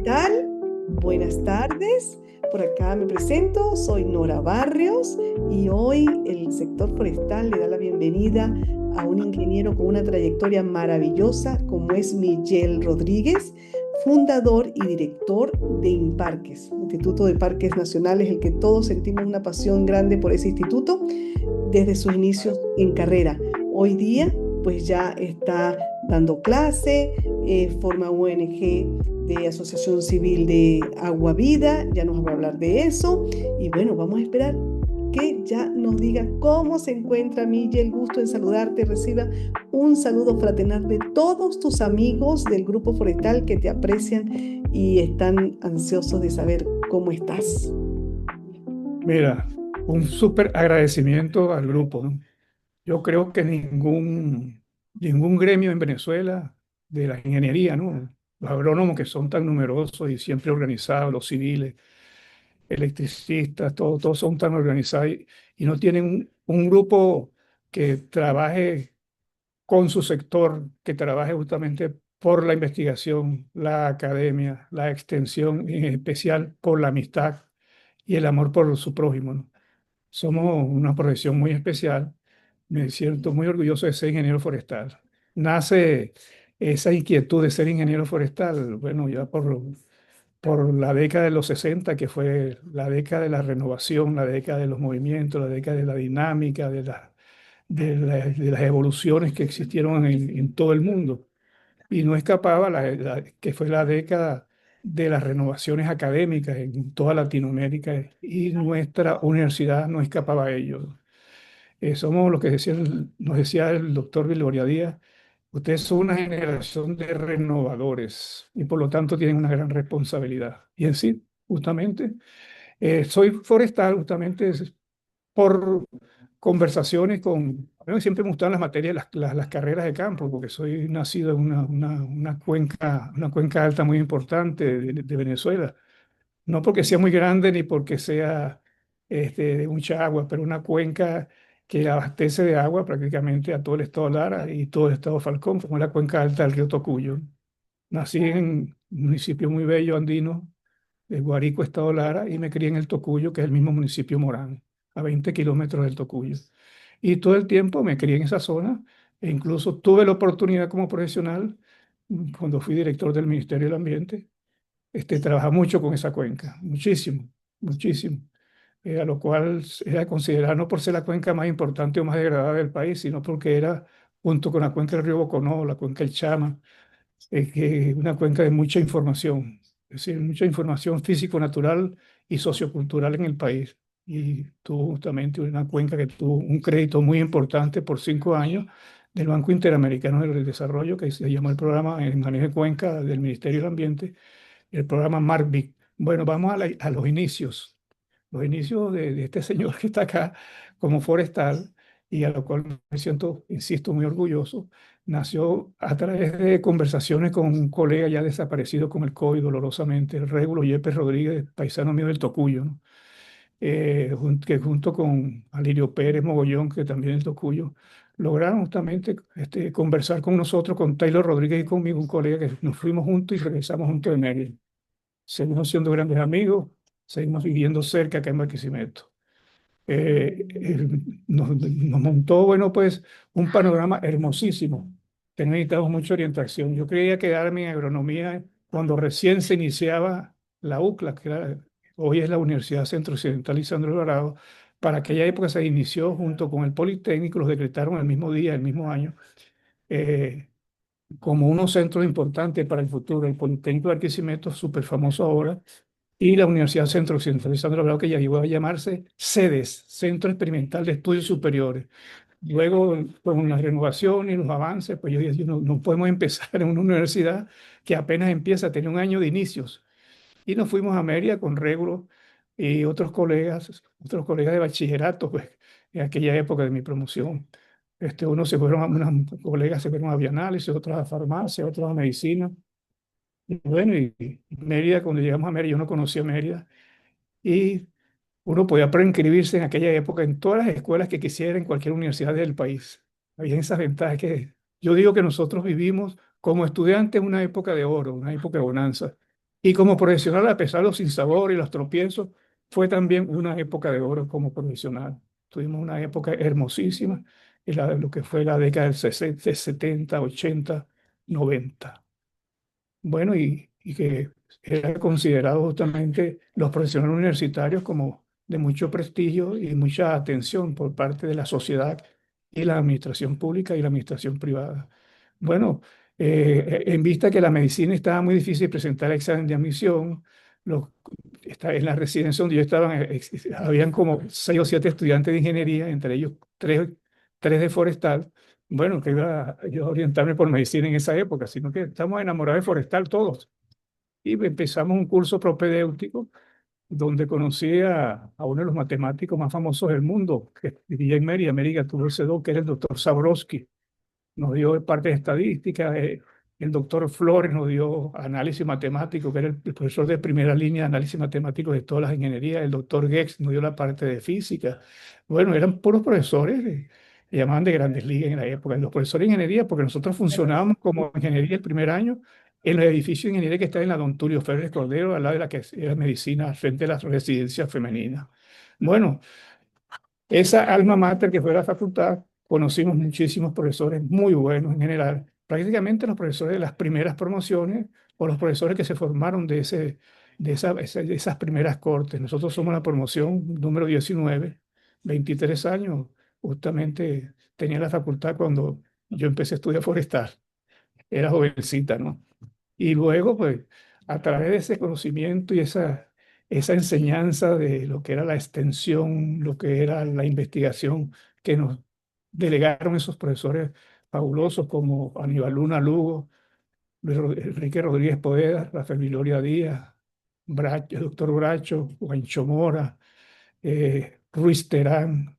tal? Buenas tardes. Por acá me presento, soy Nora Barrios y hoy el sector forestal le da la bienvenida a un ingeniero con una trayectoria maravillosa como es Miguel Rodríguez, fundador y director de INPARQUES, Instituto de Parques Nacionales, el que todos sentimos una pasión grande por ese instituto desde sus inicios en carrera. Hoy día, pues ya está dando clase, forma ONG de Asociación Civil de Agua Vida, ya nos va a hablar de eso. Y bueno, vamos a esperar que ya nos diga cómo se encuentra Miguel. Gusto en saludarte. Reciba un saludo fraternal de todos tus amigos del Grupo Forestal que te aprecian y están ansiosos de saber cómo estás. Mira, un súper agradecimiento al grupo, ¿no? Yo creo que ningún gremio en Venezuela de la ingeniería, ¿no? Los agrónomos que son tan numerosos y siempre organizados, los civiles, electricistas, todos son tan organizados y no tienen un grupo que trabaje con su sector, que trabaje justamente por la investigación, la academia, la extensión y en especial por la amistad y el amor por su prójimo, ¿no? Somos una profesión muy especial. Me siento muy orgulloso de ser ingeniero forestal. Nace esa inquietud de ser ingeniero forestal, bueno, ya por la década de los 60, que fue la década de la renovación, la década de los movimientos, la década de la dinámica, de las evoluciones que existieron en todo el mundo. Y no escapaba que fue la década de las renovaciones académicas en toda Latinoamérica y nuestra universidad no escapaba a ello. Somos lo que nos decía el doctor Viloria Díaz, ustedes son una generación de renovadores y por lo tanto tienen una gran responsabilidad. Y en sí, justamente, soy forestal justamente por conversaciones a mí siempre me gustaban las materias, las carreras de campo, porque soy nacido en una cuenca alta muy importante de Venezuela. No porque sea muy grande ni porque sea de mucha agua, pero una cuenca que abastece de agua prácticamente a todo el estado Lara y todo el estado Falcón, como la cuenca alta del río Tocuyo. Nací en un municipio muy bello andino, de Guárico, estado Lara, y me crié en el Tocuyo, que es el mismo municipio Morán, a 20 kilómetros del Tocuyo. Y todo el tiempo me crié en esa zona, e incluso tuve la oportunidad como profesional, cuando fui director del Ministerio del Ambiente, trabaja mucho con esa cuenca, muchísimo, muchísimo, a lo cual era considerada no por ser la cuenca más importante o más degradada del país, sino porque era, junto con la cuenca del río Boconó, la cuenca del Chama, una cuenca de mucha información, es decir, mucha información físico-natural y sociocultural en el país. Y tuvo justamente una cuenca que tuvo un crédito muy importante por 5 años del Banco Interamericano del Desarrollo, que se llama el programa en manejo de cuenca del Ministerio del Ambiente, el programa MARCVIC. Bueno, vamos a los inicios de este señor que está acá como forestal y a lo cual me siento, insisto, muy orgulloso. Nació a través de conversaciones con un colega ya desaparecido con el COVID dolorosamente, el Régulo Yepes Rodríguez, paisano mío del Tocuyo, ¿no? Que junto con Alirio Pérez Mogollón, que también es Tocuyo, lograron justamente conversar con nosotros, con Taylor Rodríguez y conmigo, un colega que nos fuimos juntos y regresamos juntos de Mérida. Seguimos siendo grandes amigos, seguimos viviendo cerca acá en Barquisimeto. Nos montó, bueno, pues un panorama hermosísimo, que necesitamos mucha orientación. Yo quería quedarme en agronomía cuando recién se iniciaba la UCLA, hoy es la Universidad Centro Occidental Lisandro Alvarado. Para aquella época se inició junto con el Politécnico, los decretaron el mismo día, el mismo año, eh, como unos centros importantes para el futuro. El Politécnico de Barquisimeto, súper famoso ahora, y la Universidad Centro Occidental Lisandro Alvarado, que ya llegó a llamarse CEDES, Centro Experimental de Estudios Superiores. Luego, con la renovación y los avances, pues yo dije, no podemos empezar en una universidad que apenas empieza, tiene un año de inicios. Y nos fuimos a Mérida con Régulo y otros colegas de bachillerato, pues, en aquella época de mi promoción. Unos colegas se fueron a bioanálisis, otros a farmacia, otros a medicina. Y bueno, y Mérida, cuando llegamos a Mérida, yo no conocía Mérida. Y uno podía preinscribirse en aquella época en todas las escuelas que quisiera en cualquier universidad del país. Había esas ventajas que yo digo que nosotros vivimos como estudiantes una época de oro, una época de bonanza. Y como profesional, a pesar de los sinsabores y los tropiezos, fue también una época de oro como profesional. Tuvimos una época hermosísima, lo que fue la década del 60, de 70, 80, 90. Bueno, y que era considerado justamente los profesionales universitarios como de mucho prestigio y mucha atención por parte de la sociedad y la administración pública y la administración privada. Bueno, en vista que la medicina estaba muy difícil de presentar examen de admisión, los, en la residencia donde yo estaba, habían como 6 o 7 estudiantes de ingeniería, entre ellos tres de forestal. Bueno, que iba yo a orientarme por medicina en esa época, sino que estamos enamorados de forestal todos. Y empezamos un curso propedéutico donde conocí a uno de los matemáticos más famosos del mundo, que vivía en Mérida. Mérida tuvo ese don, que era el doctor Sabrowski. Nos dio parte de estadística. El doctor Flores nos dio análisis matemático, que era el profesor de primera línea de análisis matemático de todas las ingenierías. El doctor Gex nos dio la parte de física. Bueno, eran puros profesores, le llamaban de grandes ligas en la época. Los profesores de ingeniería, porque nosotros funcionábamos como ingeniería el primer año en el edificio de ingeniería que está en la Don Tulio Férez Cordero, al lado de la que era medicina, al frente de las residencias femeninas. Bueno, esa alma mater que fue la facultad, conocimos muchísimos profesores muy buenos en general, prácticamente los profesores de las primeras promociones o los profesores que se formaron de esas primeras cortes. Nosotros somos la promoción número 19, 23 años, justamente tenía la facultad cuando yo empecé a estudiar forestal, era jovencita, ¿no? Y luego, pues, a través de ese conocimiento y esa enseñanza de lo que era la extensión, lo que era la investigación que nos delegaron esos profesores fabulosos como Aníbal Luna Lugo, Enrique Rodríguez Poveda, Rafael Viloria Díaz, Bracho, el doctor Bracho, Juancho Mora, Ruiz Terán,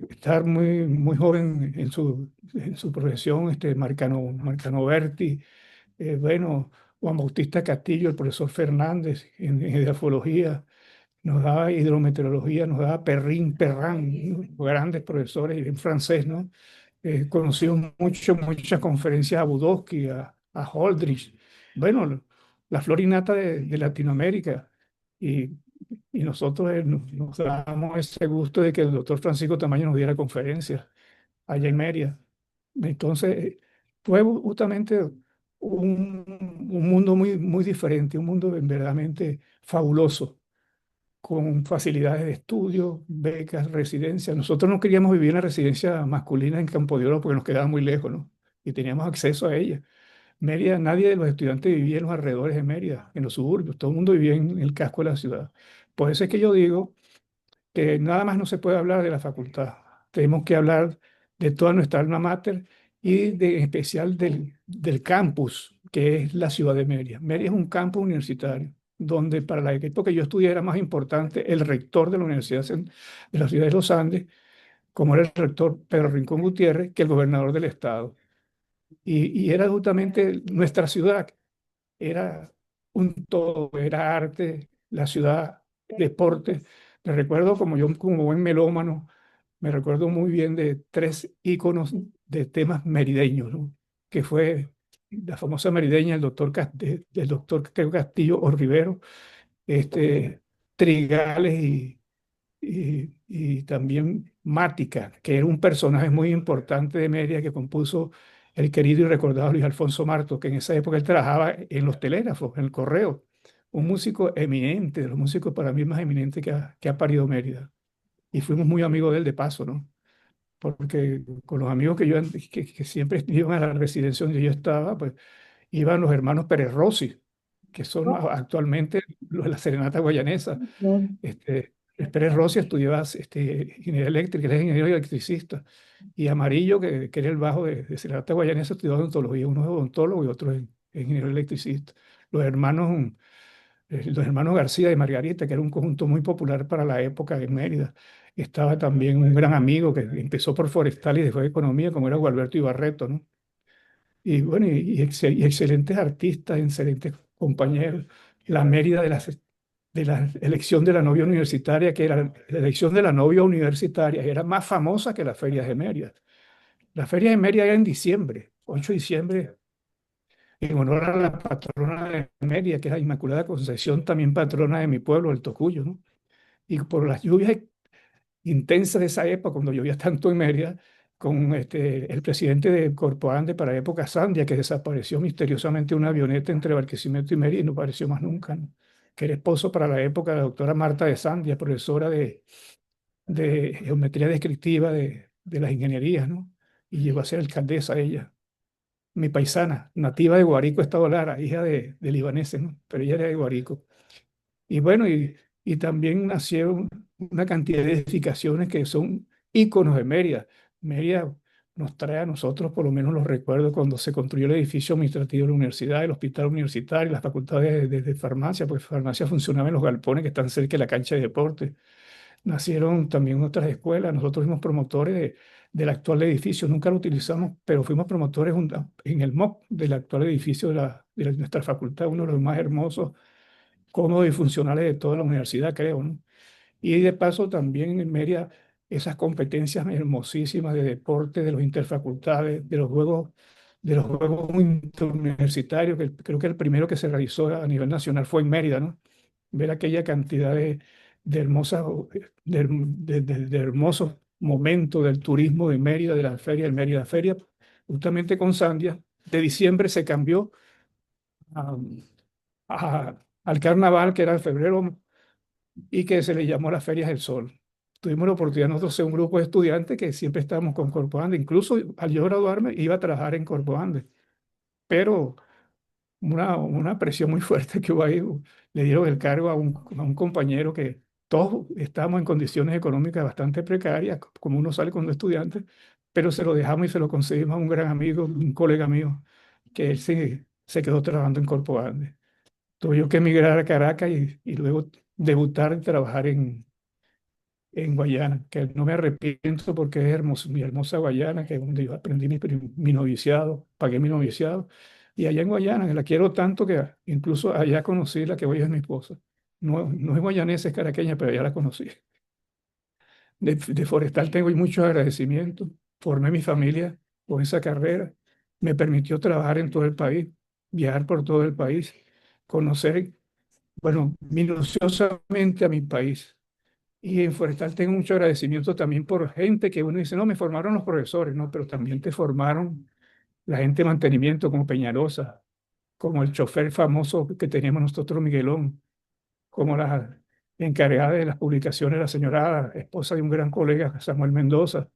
estar muy joven en su profesión, Marcano Berti, bueno, Juan Bautista Castillo, el profesor Fernández en geografía, nos daba hidrometeorología, nos daba Perrin, ¿no? Grandes profesores en francés, ¿no? Conocimos muchas conferencias a Budowski, a Holdrich, bueno, la florinata de Latinoamérica. Y, y nosotros nos damos ese gusto de que el doctor Francisco Tamayo nos diera conferencias allá en Mérida. Entonces, fue justamente un mundo muy diferente, un mundo verdaderamente fabuloso, con facilidades de estudio, becas, residencias. Nosotros no queríamos vivir en la residencia masculina en Campo de Oro porque nos quedaba muy lejos, ¿no? Y teníamos acceso a ella. Mérida, nadie de los estudiantes vivía en los alrededores de Mérida, en los suburbios, todo el mundo vivía en el casco de la ciudad. Por eso es que yo digo que nada más no se puede hablar de la facultad. Tenemos que hablar de toda nuestra alma mater y en especial del campus, que es la ciudad de Mérida. Mérida es un campus universitario, donde para la época que yo estudié era más importante el rector de la Universidad de la Ciudad de los Andes, como era el rector Pedro Rincón Gutiérrez, que el gobernador del estado. Y era justamente nuestra ciudad, era un todo, era arte, la ciudad, deporte. Me recuerdo como yo, como buen melómano, me recuerdo muy bien de tres íconos de temas merideños, ¿no? Que fue la famosa merideña del doctor Creo Castillo o Rivero, Trigales y también Mática, que era un personaje muy importante de Mérida que compuso el querido y recordado Luis Alfonso Marto, que en esa época él trabajaba en los telégrafos, en el correo. Un músico eminente, de los músicos para mí más eminentes que ha parido Mérida. Y fuimos muy amigos de él de paso, ¿no? Porque con los amigos que siempre iban a la residencia donde yo estaba, pues iban los hermanos Pérez Rossi, que son actualmente los de la Serenata Guayanesa. El Pérez Rossi estudiaba ingeniería eléctrica, era ingeniero electricista. Y Amarillo, que era el bajo de Serenata Guayanesa, estudió odontología. Uno es odontólogo y otro es ingeniero electricista. Los hermanos García y Margarita, que era un conjunto muy popular para la época en Mérida. Estaba también un gran amigo que empezó por forestal y después de economía, como era Gualberto Ibarreto, ¿no? Y bueno, y excelentes artistas, excelentes compañeros. La Mérida de la elección de la novia universitaria, que era la elección de la novia universitaria, era más famosa que las ferias de Mérida. Las ferias de Mérida eran en diciembre, 8 de diciembre. en honor a la patrona de Mérida, que es la Inmaculada Concepción, también patrona de mi pueblo, el Tocuyo, ¿no? Y por las lluvias intensas de esa época, cuando llovía tanto en Mérida, con el presidente de Corpoande para la época Sandia, que desapareció misteriosamente una avioneta entre Barquisimeto y Mérida y no apareció más nunca, ¿no? Que era esposo para la época de la doctora Marta de Sandia, profesora de geometría descriptiva de las ingenierías, ¿no? Y llegó a ser alcaldesa ella, mi paisana, nativa de Guarico, Estado Lara, hija de libaneses, ¿no? Pero ella era de Guarico. Y bueno, y también nacieron una cantidad de edificaciones que son íconos de Mérida. Mérida nos trae a nosotros por lo menos los recuerdos cuando se construyó el edificio administrativo de la universidad, el hospital universitario, las facultades de farmacia, porque farmacia funcionaba en los galpones que están cerca de la cancha de deporte. Nacieron también otras escuelas. Nosotros fuimos promotores del actual edificio. Nunca lo utilizamos, pero fuimos promotores en el MOC del actual edificio de nuestra facultad, uno de los más hermosos, cómodos y funcionales de toda la universidad, creo, ¿no? Y de paso también en Mérida esas competencias hermosísimas de deporte, de los interfacultades, de los juegos interuniversitarios, que creo que el primero que se realizó a nivel nacional fue en Mérida, ¿no? Ver aquella cantidad de hermosas, de hermosos momentos del turismo de Mérida, de la feria, del Mérida Feria, justamente con Sandia, de diciembre se cambió a- al carnaval, que era en febrero, y que se le llamó las Ferias del Sol. Tuvimos la oportunidad nosotros de ser un grupo de estudiantes que siempre estábamos con Corpo Ande. Incluso al yo graduarme iba a trabajar en Corpo Ande, pero una presión muy fuerte que hubo ahí. Le dieron el cargo a un compañero que todos estábamos en condiciones económicas bastante precarias, como uno sale cuando es estudiante, pero se lo dejamos y se lo conseguimos a un gran amigo, un colega mío, que él se quedó trabajando en Corpo Ande. Tuve yo que emigrar a Caracas y luego debutar y trabajar en Guayana, que no me arrepiento porque es hermoso, mi hermosa Guayana, que es donde yo aprendí mi noviciado, pagué mi noviciado. Y allá en Guayana, que la quiero tanto que incluso allá conocí la que hoy es mi esposa. No, no es guayanesa, es caraqueña, pero ya la conocí. De Forestal tengo muchos agradecimientos. Formé mi familia con esa carrera. Me permitió trabajar en todo el país, viajar por todo el país, conocer, bueno, minuciosamente a mi país. Y en Forestal tengo mucho agradecimiento también por gente que uno dice, no, me formaron los profesores, no, pero también te formaron la gente de mantenimiento como Peñarosa, como el chofer famoso que teníamos nosotros, Miguelón, como la encargada de las publicaciones, la señora esposa de un gran colega, Samuel Mendoza,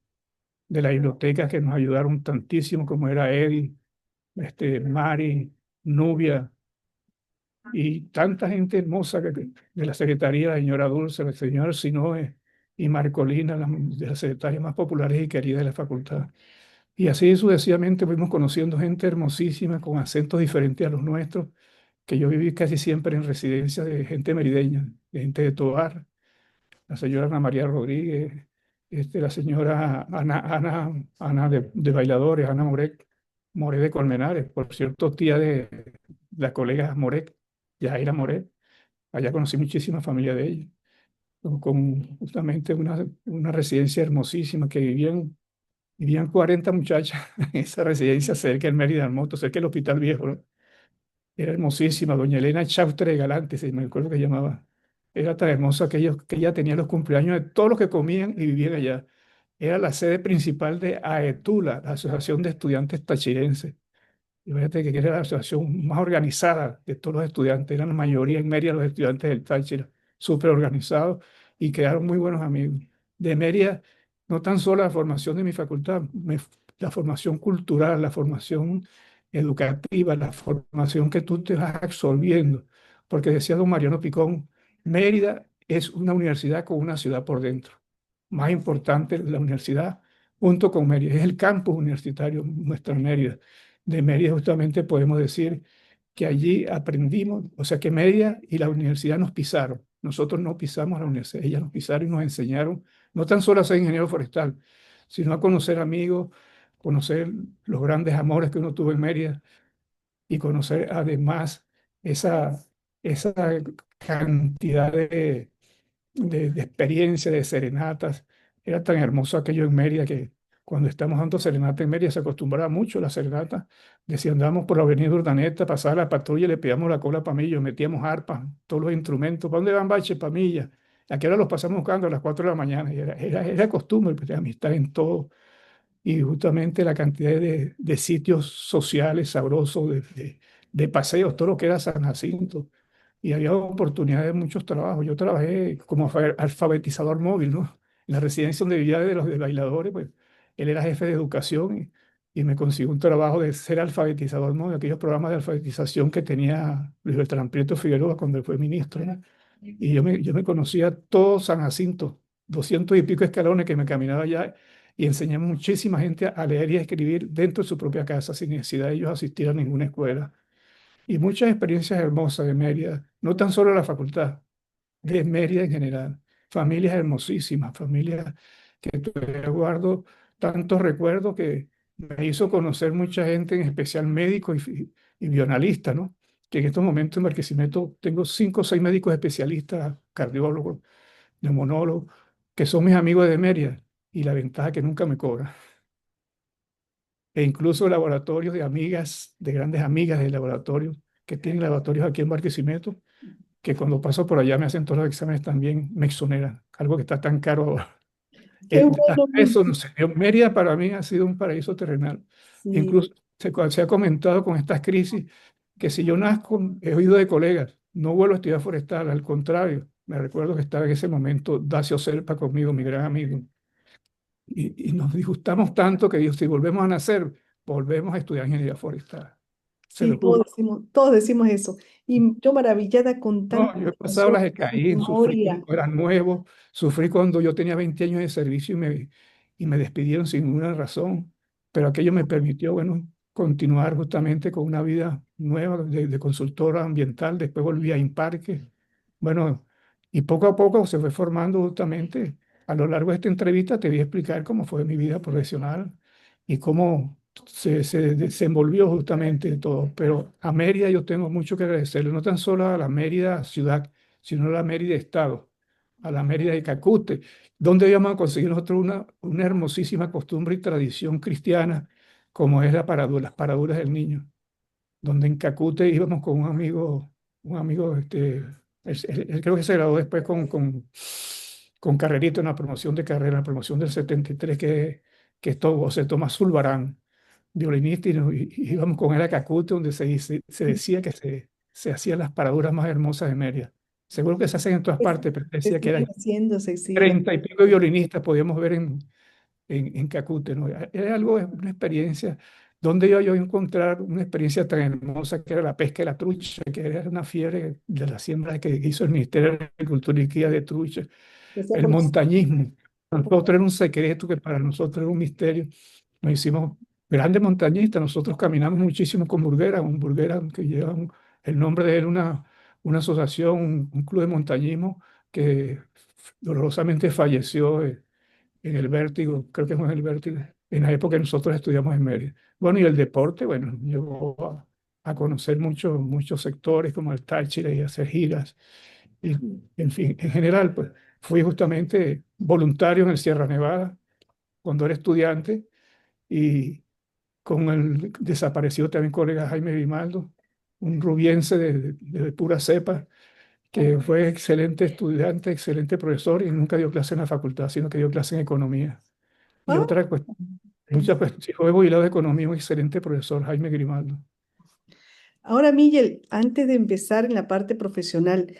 de la biblioteca que nos ayudaron tantísimo, como era Eddie, Mari, Nubia, y tanta gente hermosa de la Secretaría, la señora Dulce, la señora Sinoe y Marcolina, de las secretarias más populares y queridas de la facultad. Y así sucesivamente fuimos conociendo gente hermosísima con acentos diferentes a los nuestros, que yo viví casi siempre en residencia de gente merideña, de gente de Tovar, la señora Ana María Rodríguez, la señora Ana de Bailadores, Ana Morek, Moré de Colmenares, por cierto, tía de la colega Morek, Yaira Morek. Allá conocí muchísima familia de ella, con justamente una residencia hermosísima que vivían 40 muchachas en esa residencia cerca del Mérida del Moto, cerca del Hospital Viejo, ¿no? Era hermosísima, doña Elena Chaustre Galante, si me acuerdo que llamaba. Era tan hermosa que ella tenía los cumpleaños de todos los que comían y vivían allá. Era la sede principal de AETULA, la Asociación de Estudiantes Tachirenses. Y fíjate que era la asociación más organizada de todos los estudiantes, eran la mayoría en Mérida los estudiantes del Táchira, súper organizados y quedaron muy buenos amigos. De Mérida, no tan solo la formación de mi facultad, la formación cultural, la formación educativa, la formación que tú te vas absorbiendo, porque decía don Mariano Picón, Mérida es una universidad con una ciudad por dentro. Más importante la universidad junto con Mérida, es el campus universitario, nuestra Mérida. De Mérida justamente podemos decir que allí aprendimos, o sea que Mérida y la universidad nos pisaron. Nosotros no pisamos la universidad, ellas nos pisaron y nos enseñaron no tan solo a ser ingeniero forestal, sino a conocer amigos, conocer los grandes amores que uno tuvo en Mérida y conocer además esa, esa cantidad de experiencia, de serenatas. Era tan hermoso aquello en Mérida que cuando estamos dando serenata en Mérida, se acostumbraba mucho la serenata. Decía, andamos por la avenida Urdaneta, pasaba la patrulla, le pegamos la cola a Pamillo, metíamos arpas, todos los instrumentos. ¿Para dónde van, Bache, Pamilla? ¿A qué hora los pasamos buscando? A las 4 de la mañana. Y era costumbre, pues, de amistad en todo. Y justamente la cantidad de sitios sociales sabrosos, de paseos, todo lo que era San Jacinto. Y había oportunidades de muchos trabajos. Yo trabajé como alfabetizador móvil, ¿no? En la residencia donde vivía de los de bailadores, pues él era jefe de educación y me consiguió un trabajo de ser alfabetizador móvil, aquellos programas de alfabetización que tenía Luis Beltrán Prieto Figueroa cuando él fue ministro, ¿no? Y yo me conocía todo San Jacinto, 200 y pico escalones que me caminaba allá y enseñé a muchísima gente a leer y a escribir dentro de su propia casa sin necesidad de ellos asistir a ninguna escuela. Y muchas experiencias hermosas de Mérida, no tan solo la facultad, de Mérida en general. Familias hermosísimas, familias que todavía guardo tantos recuerdos que me hizo conocer mucha gente, en especial médicos y bioanalistas, ¿no? Que en estos momentos en Barquisimeto tengo 5 o 6 médicos especialistas, cardiólogos, neumonólogos, que son mis amigos de Mérida y la ventaja que nunca me cobran. E incluso laboratorios de amigas, de grandes amigas de laboratorios, que tienen laboratorios aquí en Barquisimeto, que cuando paso por allá me hacen todos los exámenes también, me exoneran, algo que está tan caro ahora. Qué Hasta bueno, eso, Miguel. no sé, Mérida para mí ha sido un paraíso terrenal. Sí, Incluso se ha comentado con estas crisis que si yo nazco, he oído de colegas, no vuelvo a estudiar forestal, al contrario, me recuerdo que estaba en ese momento Dacio Serpa conmigo, mi gran amigo, y nos disgustamos tanto que digo, si volvemos a nacer, volvemos a estudiar ingeniería forestal, se sí, lo juro. todos decimos eso. Y yo maravillada con tanta No, yo he pasado información, las de su Caín, sufrí memoria. cuando era nuevo, sufrí cuando yo tenía 20 años de servicio y me despidieron sin ninguna razón, pero aquello me permitió, bueno, continuar justamente con una vida nueva de consultor ambiental, después volví a Imparque, bueno, y poco a poco se fue formando justamente, a lo largo de esta entrevista te voy a explicar cómo fue mi vida profesional y cómo se desenvolvió justamente todo. Pero a Mérida yo tengo mucho que agradecerle, no tan solo a la Mérida ciudad, sino a la Mérida estado, a la Mérida de Cacute, donde íbamos a conseguir nosotros una hermosísima costumbre y tradición cristiana, como es las paraduras del niño, donde en Cacute íbamos con un amigo, él creo que se graduó después con Carrerito en la promoción de carrera, en la promoción del 73, que es todo, José Tomás Zulbarán, violinista, y íbamos con él a Cacute, donde se decía que se hacían las paraduras más hermosas de Mérida. Seguro que se hacen en todas Es- partes, pero decía que Siguen eran haciéndose, sí. 30 y pico de violinistas, podíamos ver en Cacute, ¿no? Era algo, una experiencia, donde iba yo a encontrar una experiencia tan hermosa que era la pesca de la trucha, que era una fiebre de la siembra que hizo el Ministerio de Agricultura y Cría de trucha, Decía el por los- montañismo. Para nosotros era un secreto que para nosotros era un misterio. Nos hicimos grandes montañistas, nosotros caminamos muchísimo con Burguera, un Burguera que lleva el nombre de él, una asociación, un club de montañismo que dolorosamente falleció en el Vértigo, creo que fue en el Vértigo, en la época que nosotros estudiamos en Mérida. Bueno, y el deporte, bueno, llegó a conocer muchos sectores como el Táchira y hacer giras. Y, en fin, en general, pues fui justamente voluntario en el Sierra Nevada cuando era estudiante y con el desaparecido también colega Jaime Grimaldo, un rubiense de pura cepa, que fue excelente estudiante, excelente profesor y nunca dio clase en la facultad, sino que dio clase en economía. Y Ah, otra cuestión, muchas pues, sí, fue jubilado de economía, un excelente profesor, Jaime Grimaldo. ahora, Miguel, antes de empezar en la parte profesional,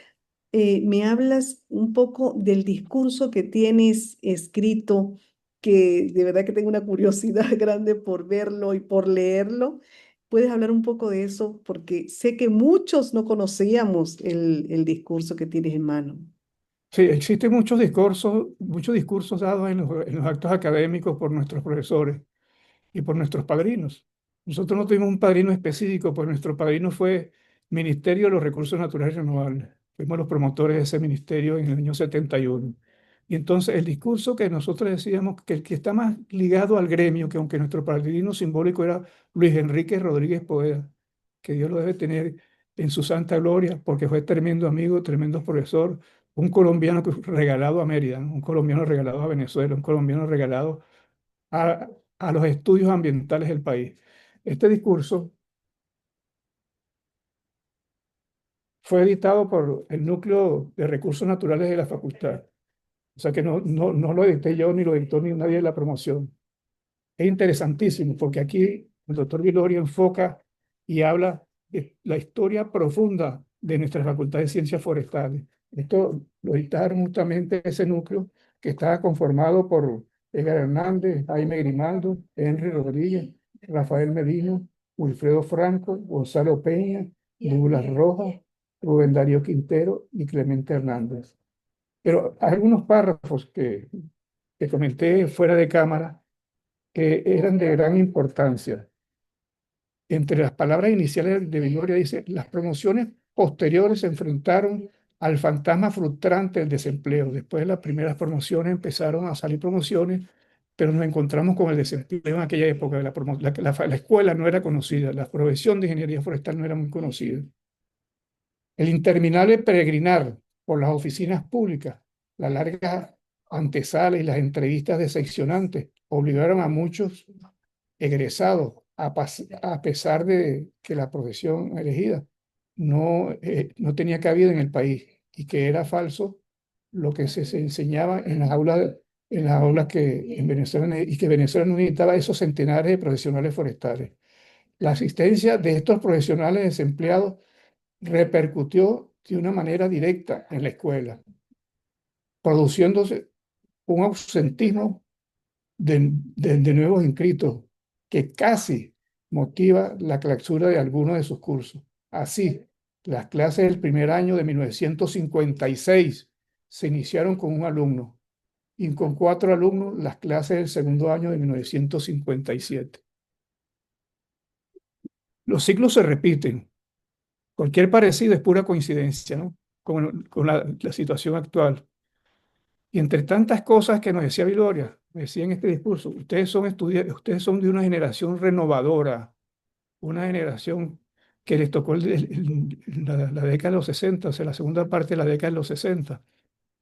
me hablas un poco del discurso que tienes escrito, que de verdad que tengo una curiosidad grande por verlo y por leerlo. ¿Puedes hablar un poco de eso? Porque sé que muchos no conocíamos el discurso que tienes en mano. Sí, existen muchos discursos dados en los actos académicos por nuestros profesores y por nuestros padrinos. Nosotros no tuvimos un padrino específico, pues nuestro padrino fue Ministerio de los Recursos Naturales Renovables. Fuimos los promotores de ese ministerio en el año 71. Y entonces el discurso que nosotros decíamos que el que está más ligado al gremio, que aunque nuestro padrino simbólico era Luis Enrique Rodríguez Poveda, que Dios lo debe tener en su santa gloria, porque fue tremendo amigo, tremendo profesor, un colombiano regalado a Mérida, ¿no? Un colombiano regalado a Venezuela, un colombiano regalado a, a los estudios ambientales del país. Este discurso fue editado por el Núcleo de Recursos Naturales de la Facultad. O sea que no lo edité yo, ni lo editó ni nadie de la promoción. Es interesantísimo porque aquí el doctor Viloria enfoca y habla de la historia profunda de nuestra Facultad de Ciencias Forestales. Esto lo editaron justamente ese núcleo que estaba conformado por Edgar Hernández, Jaime Grimaldo, Henry Rodríguez, Rafael Medina, Wilfredo Franco, Gonzalo Peña, Douglas Rojas, Rubén Darío Quintero y Clemente Hernández. Pero hay algunos párrafos que comenté fuera de cámara que eran de gran importancia. Entre las palabras iniciales de Viloria dice, las promociones posteriores se enfrentaron al fantasma frustrante del desempleo. Después de las primeras promociones empezaron a salir promociones, pero nos encontramos con el desempleo en aquella época. La escuela no era conocida, la profesión de ingeniería forestal no era muy conocida. El interminable peregrinar por las oficinas públicas, las largas antesalas y las entrevistas decepcionantes obligaron a muchos egresados, a pesar de que la profesión elegida no tenía cabida en el país y que era falso lo que se enseñaba en las aulas que en Venezuela, y que Venezuela no necesitaba esos centenares de profesionales forestales. La asistencia de estos profesionales desempleados repercutió de una manera directa en la escuela, produciéndose un ausentismo de nuevos inscritos que casi motiva la clausura de algunos de sus cursos. Así, las clases del primer año de 1956 se iniciaron con un alumno y con 4 alumnos las clases del segundo año de 1957. Los ciclos se repiten. Cualquier parecido es pura coincidencia, ¿no? Con la situación actual. Y entre tantas cosas que nos decía Viloria, me decía en este discurso, ustedes son estudiantes, ustedes son de una generación renovadora, una generación que les tocó la década de los 60, o sea, la segunda parte de la década de los 60,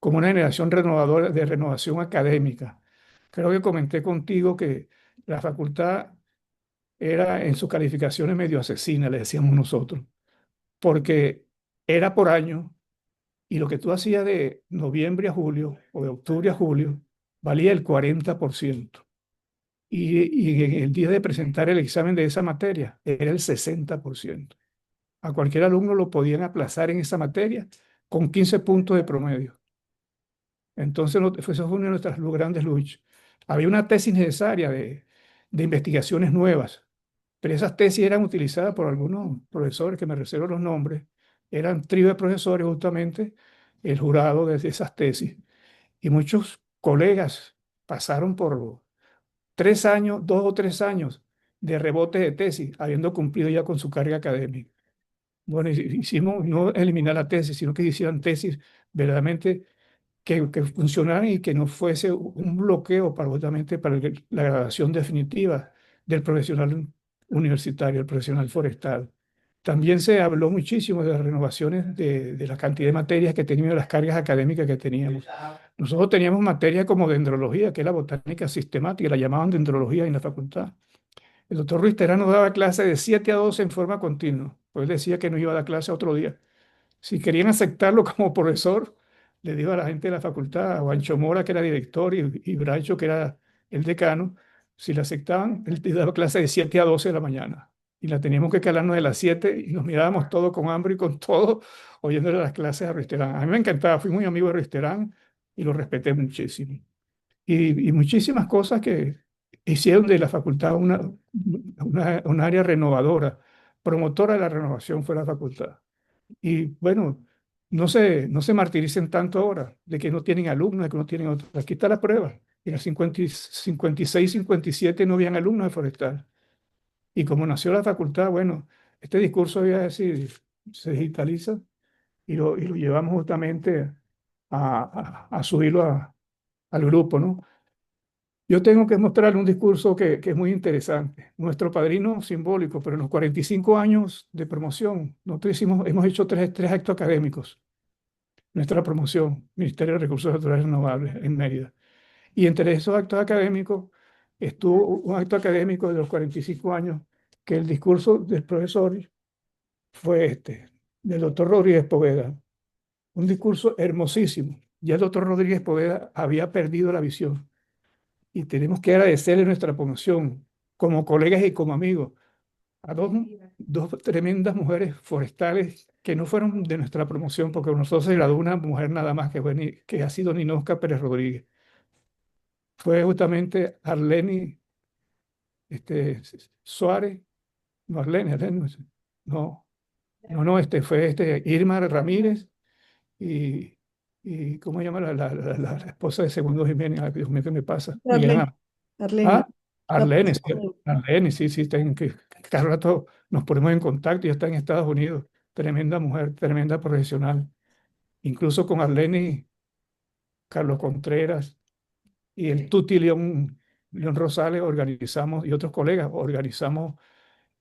como una generación renovadora de renovación académica. Creo que comenté contigo que la facultad era en sus calificaciones medio asesina, le decíamos nosotros, porque era por año. Y lo que tú hacías de noviembre a julio o de octubre a julio valía el 40%. Y en el día de presentar el examen de esa materia era el 60%. A cualquier alumno lo podían aplazar en esa materia con 15 puntos de promedio. Entonces, eso fue una de nuestras grandes luchas. Había una tesis necesaria de investigaciones nuevas, pero esas tesis eran utilizadas por algunos profesores, que me reservo los nombres, eran trío de profesores justamente, el jurado de esas tesis. Y muchos colegas pasaron por 3 años, 2 o 3 años de rebote de tesis, habiendo cumplido ya con su carga académica. Bueno, hicimos no eliminar la tesis, sino que hicieran tesis verdaderamente que funcionaran y que no fuese un bloqueo justamente para la graduación definitiva del profesional universitario, el profesional forestal. También se habló muchísimo de las renovaciones de la cantidad de materias que teníamos, las cargas académicas que teníamos. Nosotros teníamos materias como dendrología, que es la botánica sistemática, la llamaban dendrología en la facultad. El doctor Ruiz Terán nos daba clase de 7 a 12 en forma continua, pues él decía que no iba a dar clase otro día. Si querían aceptarlo como profesor, le dijo a la gente de la facultad, a Juancho Mora, que era director, y Bracho, que era el decano, si la aceptaban, él te daba clase de 7 a 12 de la mañana. Y la teníamos que calarnos de las 7 y nos mirábamos todos con hambre y con todo, oyéndole las clases a Ruiz Terán. A mí me encantaba, fui muy amigo de Ruiz Terán y lo respeté muchísimo. Y muchísimas cosas que hicieron de la facultad un área renovadora, promotora de la renovación fue la facultad. Y bueno, no se martiricen tanto ahora de que no tienen alumnos, de que no tienen otros. Aquí está la prueba. En el 56, 57 no habían alumnos de forestal. Y como nació la facultad, bueno, este discurso voy a decir, se digitaliza y lo llevamos justamente a subirlo al grupo, ¿no? Yo tengo que mostrarle un discurso que es muy interesante. Nuestro padrino simbólico, pero en los 45 años de promoción, nosotros hemos hecho tres actos académicos. Nuestra promoción, Ministerio de Recursos Naturales Renovables en Mérida. Y entre esos actos académicos estuvo un acto académico de los 45 años, que el discurso del profesor fue este, del doctor Rodríguez Poveda, un discurso hermosísimo. Ya el doctor Rodríguez Poveda había perdido la visión y tenemos que agradecerle nuestra promoción como colegas y como amigos a dos tremendas mujeres forestales que no fueron de nuestra promoción, porque nosotros se graduó una mujer nada más que, que ha sido Ninosca Pérez Rodríguez. Fue justamente Arleni Suárez, no Arleni, no, no, fue Irma Ramírez y, ¿cómo se llama la esposa de Segundo Jiménez? Ay, Dios mío, ¿qué me pasa? Miguel Arlene, Ángel. Arlene, Ah, la Arlene, sí, persona. Arlene, sí, sí, que cada rato nos ponemos en contacto y está en Estados Unidos. Tremenda mujer, tremenda profesional. Incluso con Arlene, Carlos Contreras y el Tuti León Rosales organizamos, y otros colegas, organizamos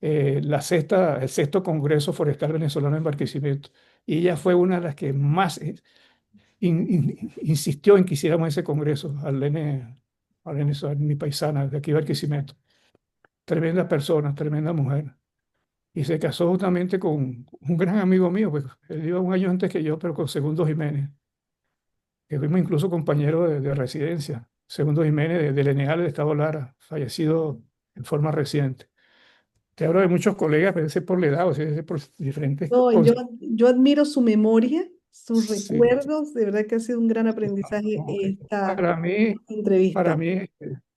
el sexto Congreso Forestal Venezolano en Barquisimeto. Y ella fue una de las que más insistió en que hiciéramos ese congreso, Arlene Suárez, mi paisana de aquí de Barquisimeto. Tremenda persona, tremenda mujer. Y se casó justamente con un gran amigo mío, pues él iba un año antes que yo, pero con Segundo Jiménez, que fuimos incluso compañeros de residencia. Segundo Jiménez del ENEAL del Estado Lara, fallecido en forma reciente. Te hablo de muchos colegas, pero ese por la edad, o sea, ese por diferentes No, cosas. yo admiro su memoria, sus Sí, recuerdos, de verdad que ha sido un gran aprendizaje no, esta para mí, entrevista.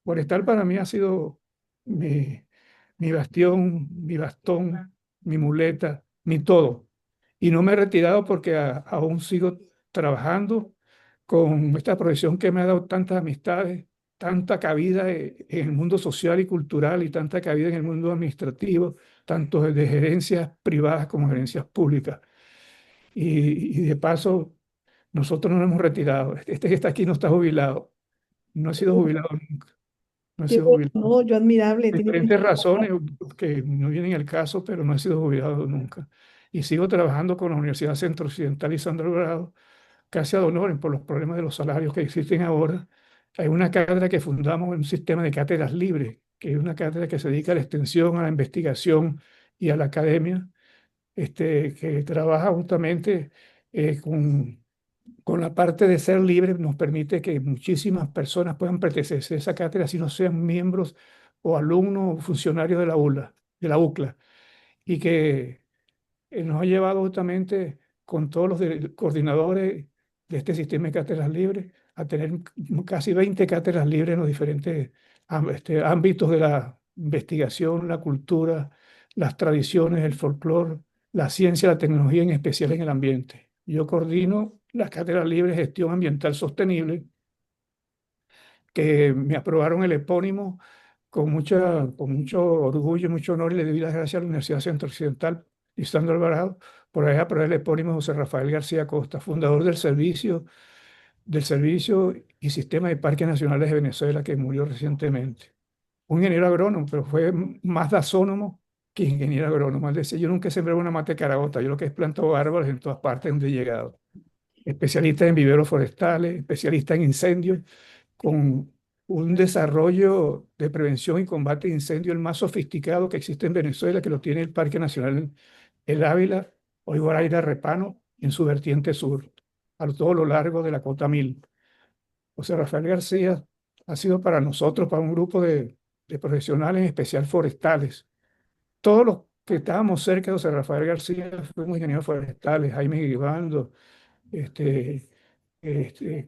Forestal para mí ha sido mi, mi bastión, mi bastón, mi muleta, mi todo. Y no me he retirado porque aún sigo trabajando con esta profesión que me ha dado tantas amistades, tanta cabida en el mundo social y cultural y tanta cabida en el mundo administrativo, tanto de gerencias privadas como gerencias públicas. Y de paso, nosotros no nos hemos retirado. Este que está aquí no está jubilado. No he sido jubilado nunca. No he Qué sido bueno, jubilado. ¿no? Yo admirable, tiene mucha Diferentes razones que no vienen al caso, pero no he sido jubilado nunca. Y sigo trabajando con la Universidad Centro Occidental y Sandra Alvarado, casi ad honorem por los problemas de los salarios que existen ahora. Hay una cátedra que fundamos en un sistema de cátedras libres, que es una cátedra que se dedica a la extensión, a la investigación y a la academia, que trabaja justamente con la parte de ser libre, nos permite que muchísimas personas puedan pertenecer a esa cátedra si no sean miembros o alumnos o funcionarios de la de la UCLA, y que nos ha llevado justamente con todos los coordinadores de este sistema de cátedras libres a tener casi 20 cátedras libres en los diferentes ámbitos de la investigación, la cultura, las tradiciones, el folclore, la ciencia, la tecnología, en especial en el ambiente. Yo coordino las cátedras libres de gestión ambiental sostenible, que me aprobaron el epónimo con mucho orgullo y mucho honor, y le doy las gracias a la Universidad Centro Occidental y Sandro Alvarado por haber aprobado el epónimo de José Rafael García Costa, fundador del servicio y Sistema de Parques Nacionales de Venezuela, que murió recientemente. Un ingeniero agrónomo, pero fue más dasónomo que ingeniero agrónomo. Él decía, yo nunca he sembrado una mata de carabota, yo lo que he plantado árboles en todas partes donde he llegado. Especialista en viveros forestales, especialista en incendios, con un desarrollo de prevención y combate de incendios el más sofisticado que existe en Venezuela, que lo tiene el Parque Nacional El Ávila o Guaraíra Repano en su vertiente sur, a todo lo largo de la Cota 1000. José Rafael García ha sido para nosotros, para un grupo de profesionales, en especial forestales. Todos los que estábamos cerca de José Rafael García fuimos ingenieros forestales, Jaime Guibando, este,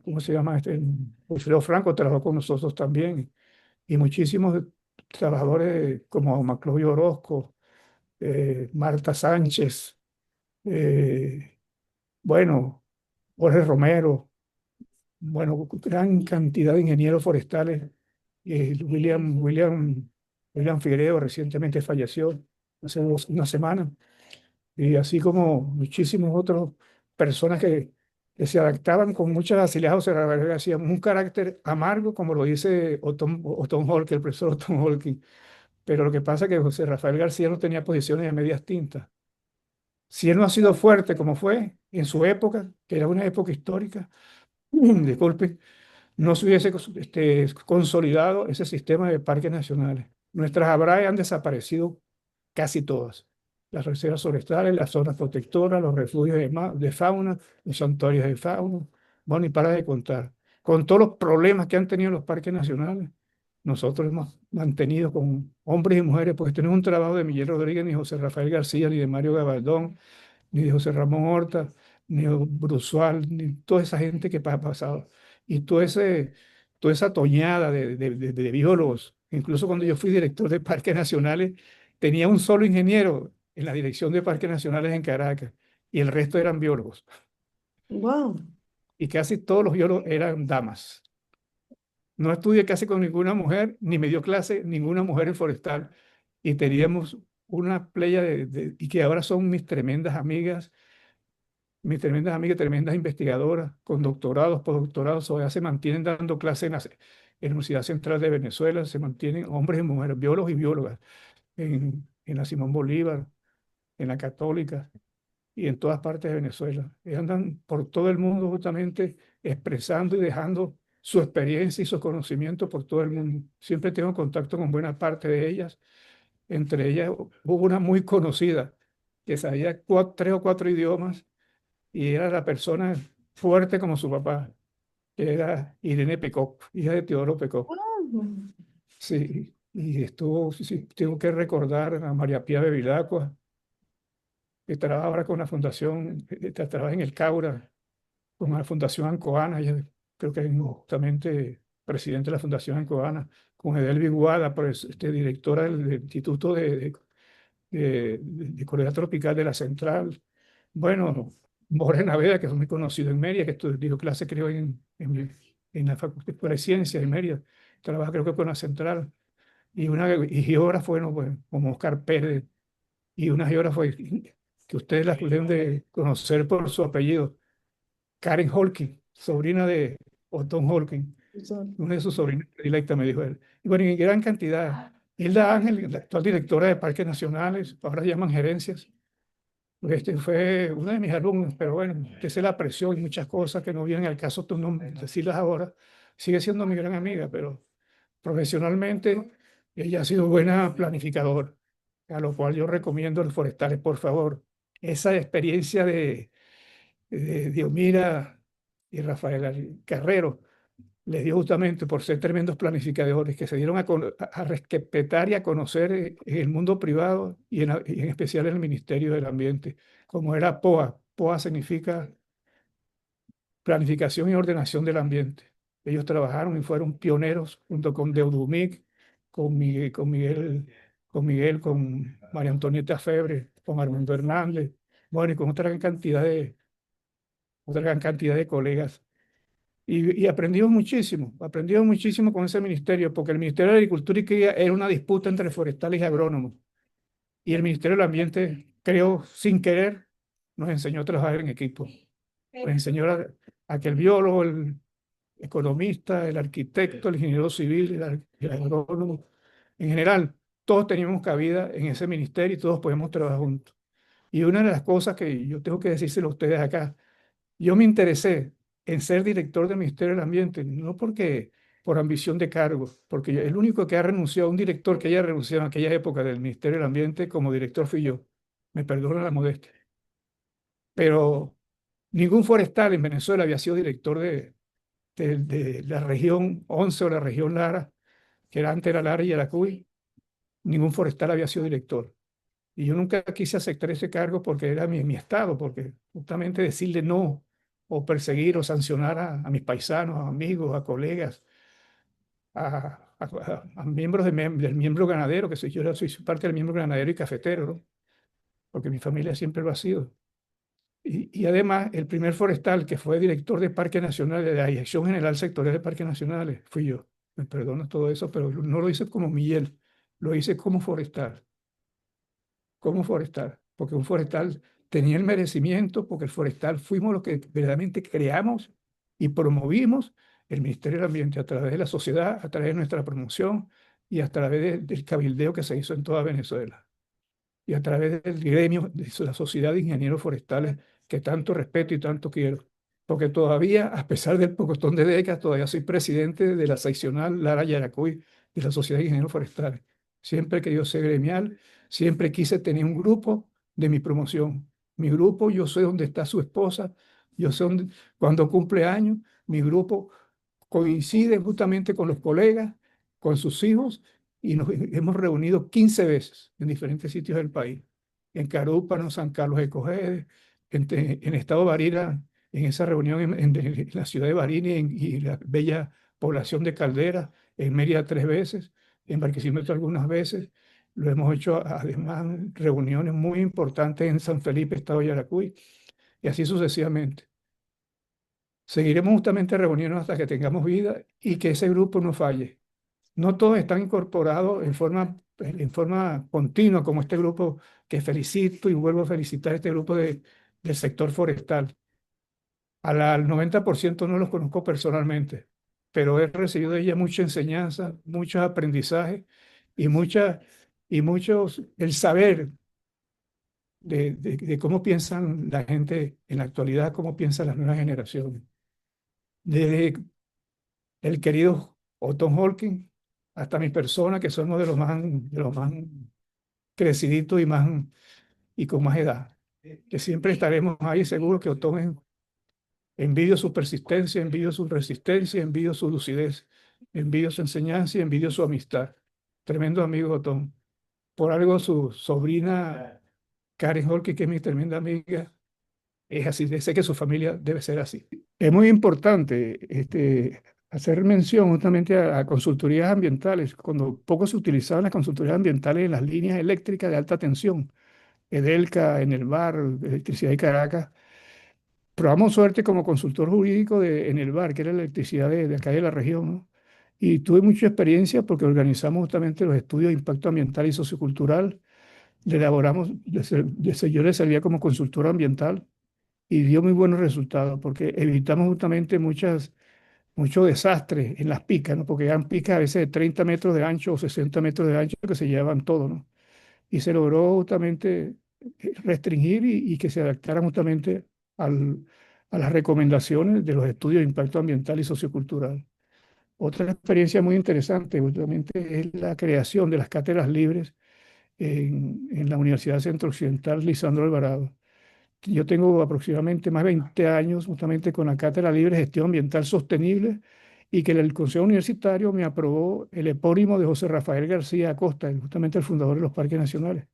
¿cómo se llama? Wilfredo Franco trabajó con nosotros también, y muchísimos trabajadores como Maclovio Orozco, Marta Sánchez, eh, bueno, Jorge Romero, bueno, gran cantidad de ingenieros forestales. William Figueredo recientemente falleció hace una semana, y así como muchísimos otros personas que se adaptaban con mucha facilidad a José Rafael García, un carácter amargo, como lo dice Otón Holke, el profesor Otón Holke. Pero lo que pasa es que José Rafael García no tenía posiciones de medias tintas. Si él no ha sido fuerte como fue en su época, que era una época histórica, disculpe, no se hubiese consolidado ese sistema de parques nacionales. Nuestras ABRAE han desaparecido casi todas. Las reservas forestales, las zonas protectoras, los refugios de fauna, los santuarios de fauna. Bueno, y para de contar. Con todos los problemas que han tenido los parques nacionales, nosotros hemos mantenido con hombres y mujeres, porque tenemos un trabajo de Miguel Rodríguez, ni José Rafael García, ni de Mario Gabaldón, ni de José Ramón Horta, ni de Brusual, ni toda esa gente que ha pasado. Y toda esa toñada de biólogos. Incluso cuando yo fui director de parques nacionales, tenía un solo ingeniero en la dirección de parques nacionales en Caracas y el resto eran biólogos. Wow. Y casi todos los biólogos eran damas. No estudié casi con ninguna mujer, ni me dio clase ninguna mujer en forestal. Y teníamos una playa y que ahora son mis tremendas amigas, tremendas investigadoras, con doctorados, postdoctorados, o ya se mantienen dando clases en la Universidad Central de Venezuela, se mantienen hombres y mujeres, biólogos y biólogas, en la Simón Bolívar, en la Católica y en todas partes de Venezuela. Y andan por todo el mundo justamente expresando y dejando su experiencia y su conocimiento por todo el mundo. Siempre tengo contacto con buena parte de ellas. Entre ellas hubo una muy conocida que sabía 3 o 4 idiomas y era la persona fuerte como su papá, que era Irene Pecop, hija de Teodoro Pecop. Wow. Sí, y estuvo, sí, sí, tengo que recordar a María Pía Bevilacqua, que trabaja ahora con la fundación, trabaja en el Caura, con la Fundación Ancoana, ella creo que es justamente presidente de la Fundación Ancoana, con Edelvi Guada, pues, directora del Instituto de Ecología Tropical de la Central. Bueno, Borges Naveda, que es muy conocido en Mérida, que dio clase creo en la Facultad de Escuela de Ciencias de Mérida, trabaja creo que con la Central, y geógrafo, bueno, pues, como Oscar Pérez, y una geógrafa que ustedes la deben de conocer por su apellido, Karen Holking, sobrina de Otton Holking, una de sus sobrinas predilectas, me dijo él. Y bueno, en gran cantidad. Hilda Ángel, la actual directora de Parques Nacionales, ahora se llaman gerencias. Pues fue uno de mis alumnos, pero bueno, que sé la presión y muchas cosas que no vienen al caso tú no decirlas ahora. Sigue siendo mi gran amiga, pero profesionalmente ella ha sido buena planificadora, a lo cual yo recomiendo a los forestales, por favor, esa experiencia de Diomira y Rafael Carrero les dio justamente por ser tremendos planificadores que se dieron a respetar y a conocer en el mundo privado y en especial en el Ministerio del Ambiente, como era POA. POA significa Planificación y Ordenación del Ambiente. Ellos trabajaron y fueron pioneros junto con Deudumic, con María Antonieta Febre, con Armando Hernández, bueno, y con otra gran cantidad de colegas. Y aprendimos muchísimo con ese ministerio, porque el Ministerio de Agricultura y Cría era una disputa entre forestales y agrónomos. Y el Ministerio del Ambiente, creo, sin querer, nos enseñó a trabajar en equipo. Nos enseñó a que el biólogo, el economista, el arquitecto, el ingeniero civil, el agrónomo, en general, todos teníamos cabida en ese ministerio y todos podemos trabajar juntos. Y una de las cosas que yo tengo que decírselo a ustedes acá, yo me interesé en ser director del Ministerio del Ambiente, no porque por ambición de cargo, porque el único que ha renunciado, un director que haya renunciado en aquella época del Ministerio del Ambiente como director fui yo. Me perdona la modestia. Pero ningún forestal en Venezuela había sido director de la región 11 o la región Lara, que era antes era Lara y Yaracuy. Ningún forestal había sido director. Y yo nunca quise aceptar ese cargo porque era mi estado, porque justamente decirle no, o perseguir o sancionar a mis paisanos, a amigos, a colegas, a miembros del miembro ganadero, que yo soy parte del miembro ganadero y cafetero, ¿no? Porque mi familia siempre lo ha sido. Y además, el primer forestal que fue director de Parques Nacionales, de la Dirección General Sectorial de Parques Nacionales, fui yo. Me perdonas todo eso, pero no lo hice como Miguel, lo hice como forestal, porque un forestal tenía el merecimiento, porque el forestal fuimos los que verdaderamente creamos y promovimos el Ministerio del Ambiente a través de la sociedad, a través de nuestra promoción y a través del cabildeo que se hizo en toda Venezuela y a través del gremio de la Sociedad de Ingenieros Forestales que tanto respeto y tanto quiero. porque todavía, a pesar del pocotón de décadas, todavía soy presidente de la seccional Lara Yaracuy de la Sociedad de Ingenieros Forestales. Siempre he querido ser gremial, siempre quise tener un grupo de mi promoción. Mi grupo, yo sé dónde está su esposa, yo sé dónde, cuando cumple años, mi grupo coincide justamente con los colegas, con sus hijos, y nos hemos reunido 15 veces en diferentes sitios del país. En Carúpano, San Carlos de Cojedes, en Estado Varira, en esa reunión en la ciudad de Barinas y la bella población de Caldera, en Mérida 3 veces, en Barquisimeto algunas veces. Lo hemos hecho además reuniones muy importantes en San Felipe, Estado de Yaracuy, y así sucesivamente. Seguiremos justamente reuniéndonos hasta que tengamos vida y que ese grupo no falle. No todos están incorporados en forma continua, como este grupo que felicito y vuelvo a felicitar este grupo del sector forestal. Al 90% no los conozco personalmente, pero he recibido de ella mucha enseñanza, muchos aprendizajes y, muchos, el saber de cómo piensan la gente en la actualidad, cómo piensan las nuevas generaciones. Desde el querido Otton Holking hasta mi persona, que somos de los más creciditos y con más edad, que siempre estaremos ahí seguros que Otón envidio su persistencia, envidio su resistencia, envidio su lucidez, envidio su enseñanza y envidio su amistad. Tremendo amigo Otón. Por algo su sobrina Karen Holke, que es mi tremenda amiga, es así. Sé que su familia debe ser así. Es muy importante hacer mención justamente a consultorías ambientales. Cuando poco se utilizaban las consultorías ambientales en las líneas eléctricas de alta tensión, Edelca, Enelvar, Electricidad de Caracas. Probamos suerte como consultor jurídico en el bar, que era la electricidad de acá de la región, ¿no? Y tuve mucha experiencia porque organizamos justamente los estudios de impacto ambiental y sociocultural. Le elaboramos, yo le servía como consultor ambiental y dio muy buenos resultados porque evitamos justamente muchos desastres en las picas, ¿no? Porque eran picas a veces de 30 metros de ancho o 60 metros de ancho que se llevaban todo, ¿no? Y se logró justamente restringir y que se adaptaran justamente al, a las recomendaciones de los estudios de impacto ambiental y sociocultural. Otra experiencia muy interesante justamente es la creación de las cátedras libres en la Universidad Centro Occidental Lisandro Alvarado. Yo tengo aproximadamente más de 20 años justamente con la Cátedra Libre de Gestión Ambiental Sostenible y que el Consejo Universitario me aprobó el epónimo de José Rafael García Acosta, justamente el fundador de los parques nacionales.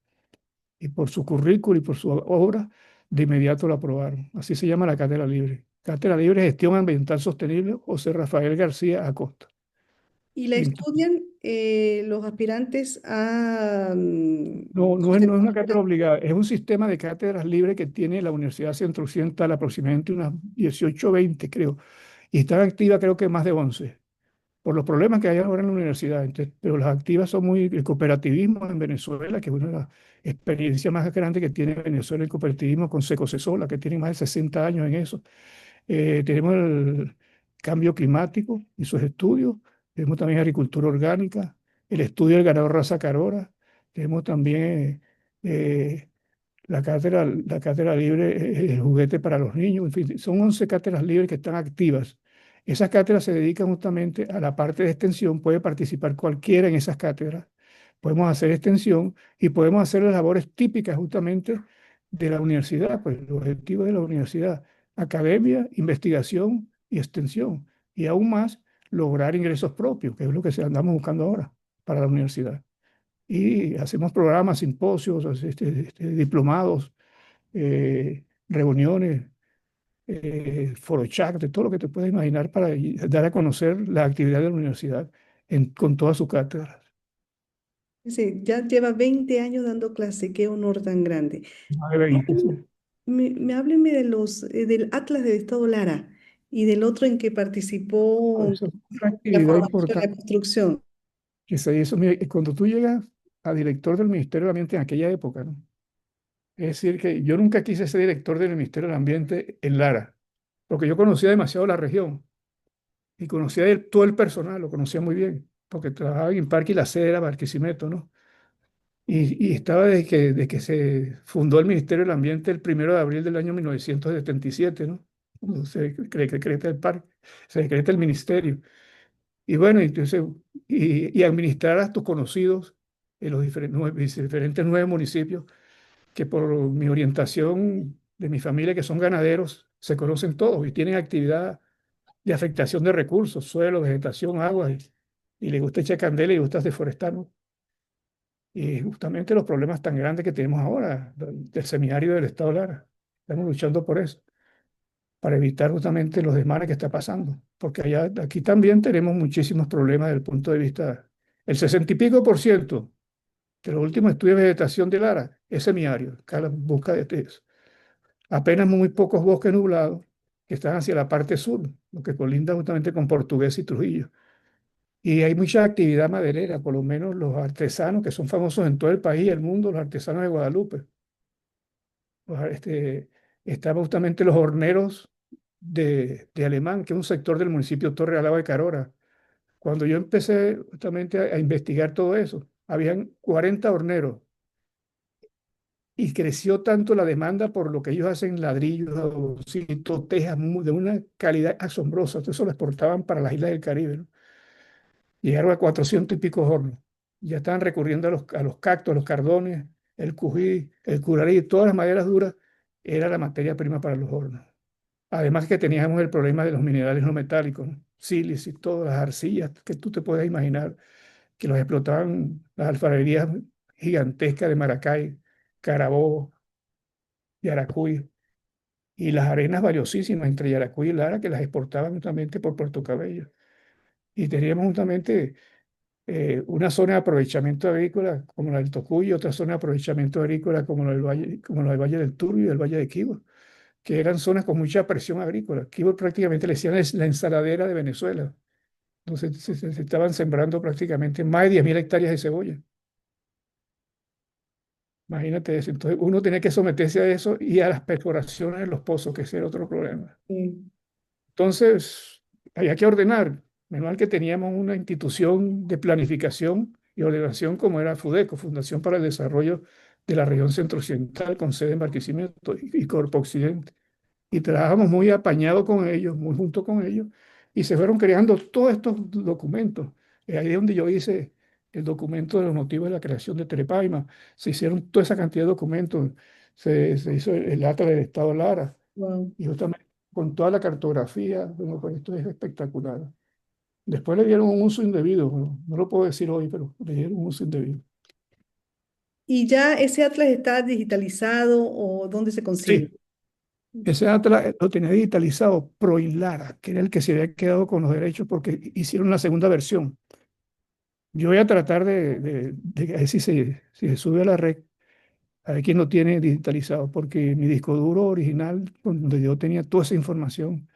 Y por su currículo y por su obra, de inmediato lo aprobaron. Así se llama la Cátedra Libre. Cátedra Libre de Gestión Ambiental Sostenible, José Rafael García Acosta. Y la Entonces, estudian los aspirantes a no, no es una cátedra conservadores. obligada, es un sistema de cátedras libres que tiene la Universidad Centro Occidental, aproximadamente unas 18 o 20, creo, y están activas creo que más de 11 por los problemas que hay ahora en la universidad. Entonces, pero las activas son muy el cooperativismo en Venezuela, que es una de las experiencias más grandes que tiene Venezuela, el cooperativismo con Secocesola, que tiene más de 60 años en eso. Tenemos el cambio climático y sus estudios, tenemos también agricultura orgánica, el estudio del ganado raza carora, tenemos también la cátedra libre, el juguete para los niños, en fin, son 11 cátedras libres que están activas. Esas cátedras se dedican justamente a la parte de extensión, puede participar cualquiera en esas cátedras. Podemos hacer extensión y podemos hacer las labores típicas justamente de la universidad, pues los objetivos de la universidad, academia, investigación y extensión. Y aún más, lograr ingresos propios, que es lo que andamos buscando ahora para la universidad. Y hacemos programas, simposios, diplomados, reuniones, forochats, de todo lo que te puedas imaginar para dar a conocer la actividad de la universidad con todas sus cátedras. Sí, ya lleva 20 años dando clase, qué honor tan grande. Más de 20, sí. Háblenme de del Atlas del Estado Lara y del otro en que participó Eso es una en la actividad formación, la importante construcción. que se hizo. Mira, y cuando tú llegas a director del Ministerio del Ambiente en aquella época, ¿no? Es decir, que yo nunca quise ser director del Ministerio del Ambiente en Lara, porque yo conocía demasiado la región y conocía todo el personal, lo conocía muy bien, porque trabajaba en Parque y la sede era Barquisimeto, ¿no? Y estaba desde que se fundó el Ministerio del Ambiente el 1 de abril del año 1977, ¿no? cuando se decreta el parque, se decreta el ministerio. Y bueno, entonces, y administrar a tus conocidos en los diferentes 9 municipios, que por mi orientación de mi familia, que son ganaderos, se conocen todos y tienen actividad de afectación de recursos, suelo, vegetación, agua, y les gusta echar candela y les gusta deforestar, ¿no? Y justamente los problemas tan grandes que tenemos ahora del semiárido del estado Lara. Estamos luchando por eso, para evitar justamente los desmanes que está pasando. Porque aquí también tenemos muchísimos problemas desde el punto de vista, el 60 y pico% de los últimos estudios de vegetación de Lara es semiárido, cada busca de eso. Apenas muy pocos bosques nublados que están hacia la parte sur, lo que colinda justamente con Portugués y Trujillo. Y hay mucha actividad maderera, por lo menos los artesanos que son famosos en todo el país y el mundo, los artesanos de Guadalupe. Los estaban justamente los horneros de Alemán, que es un sector del municipio Torre Alaba de Carora. Cuando yo empecé justamente a investigar todo eso, habían 40 horneros y creció tanto la demanda por lo que ellos hacen, ladrillos, cintos, tejas de una calidad asombrosa. Entonces eso lo exportaban para las islas del Caribe, ¿no? Llegaron a 400 y pico hornos. Ya estaban recurriendo a los cactos, a los cardones, el cují, el curarí, todas las maderas duras, era la materia prima para los hornos. Además que teníamos el problema de los minerales no metálicos, ¿no? Sílice y todas las arcillas que tú te puedes imaginar, que los explotaban las alfarerías gigantescas de Maracay, Carabobo, Yaracuy, y las arenas valiosísimas entre Yaracuy y Lara, que las exportaban justamente por Puerto Cabello. Y teníamos justamente una zona de aprovechamiento agrícola como la del Tocuyo, y otra zona de aprovechamiento agrícola como la del Valle del Turbio y del Valle de Quibos, que eran zonas con mucha presión agrícola. Quibos prácticamente le decían es la ensaladera de Venezuela. Entonces se estaban sembrando prácticamente más de 10.000 hectáreas de cebolla. Imagínate eso. Entonces uno tenía que someterse a eso y a las perforaciones de los pozos, que ese era otro problema. Sí. Entonces había que ordenar. Menos mal que teníamos una institución de planificación y ordenación como era FUDECO, Fundación para el Desarrollo de la Región Centro-Occidental, con sede en Barquisimeto y Corpo Occidente. Y trabajamos muy apañado con ellos, muy junto con ellos, y se fueron creando todos estos documentos. Ahí es donde yo hice el documento de los motivos de la creación de Terepaima. Se hicieron toda esa cantidad de documentos. Se hizo el acta del Estado Lara, Wow. y justamente con toda la cartografía. Bueno, pues esto es espectacular. Después le dieron un uso indebido, no lo puedo decir hoy, pero le dieron un uso indebido. ¿Y ya ese atlas está digitalizado o dónde se consigue? Sí, ese atlas lo tenía digitalizado Proinlara, que era el que se había quedado con los derechos porque hicieron la segunda versión. Yo voy a tratar de ver si se sube a la red, a ver quién lo tiene digitalizado, porque mi disco duro original, donde yo tenía toda esa información,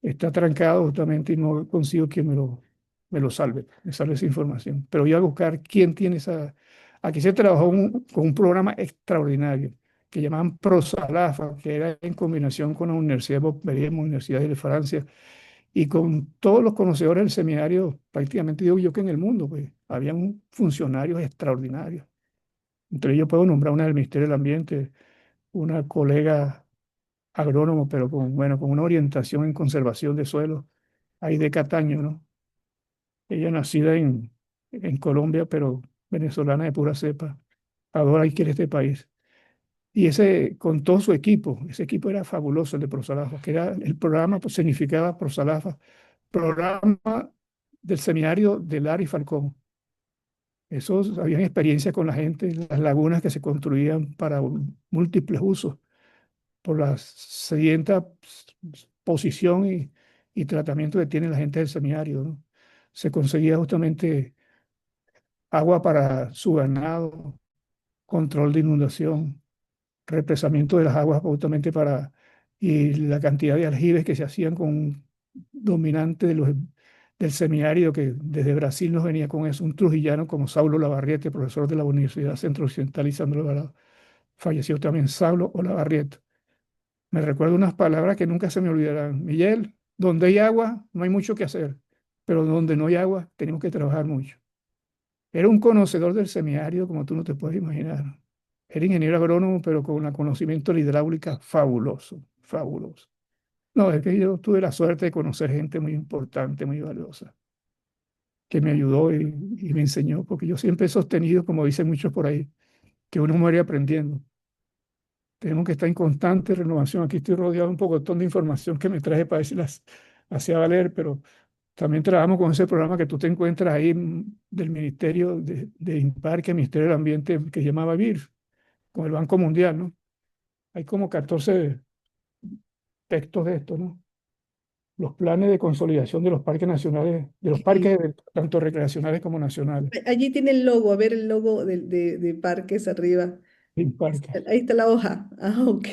está trancado justamente y no consigo que me lo salve, me salve esa información. Pero voy a buscar quién tiene esa. Aquí se trabajó con un programa extraordinario que llamaban Prosalafa, que era en combinación con la Universidad de Montpellier, Universidad de Francia, y con todos los conocedores del seminario, prácticamente digo yo que en el mundo, pues, habían funcionarios extraordinarios. Entre ellos puedo nombrar una del Ministerio del Ambiente, una colega agrónomo, pero bueno, con una orientación en conservación de suelos, Aide Cataño, ¿no? Ella nacida en Colombia, pero venezolana de pura cepa, adora y quiere este país. Y con todo su equipo, ese equipo era fabuloso, el de Prosalafa, que era el programa, pues significaba Prosalafa, programa del seminario de Lara y Falcón. Esos habían experiencia con la gente, las lagunas que se construían para múltiples usos, por la sedienta posición y tratamiento que tiene la gente del seminario, ¿no? Se conseguía justamente agua para su ganado, control de inundación, represamiento de las aguas justamente y la cantidad de aljibes que se hacían con un dominante del seminario que desde Brasil nos venía con eso, un trujillano como Saulo Lavarriete, profesor de la Universidad Centro Occidental y Sandro Alvarado. Falleció también Saulo Olavarriete. Me recuerdo unas palabras que nunca se me olvidarán. Miguel, donde hay agua no hay mucho que hacer, pero donde no hay agua tenemos que trabajar mucho. Era un conocedor del semiárido como tú no te puedes imaginar. Era ingeniero agrónomo, pero con un conocimiento de la hidráulica fabuloso, fabuloso. No, es que yo tuve la suerte de conocer gente muy importante, muy valiosa, que me ayudó y me enseñó, porque yo siempre he sostenido, como dicen muchos por ahí, que uno muere aprendiendo. Tenemos que estar en constante renovación. Aquí estoy rodeado de un pocotón de información que me traje para decirlas hacía valer, pero también trabajamos con ese programa que tú te encuentras ahí del Ministerio de INPAR, que es el Ministerio del Ambiente, que se llamaba BIR, con el Banco Mundial, ¿no? Hay como 14 textos de esto, ¿no? Los planes de consolidación de los parques nacionales, de los Y parques tanto recreacionales como nacionales, allí tiene el logo, a ver el logo de parques arriba. INPAR, Ahí está la hoja. Ah, ok.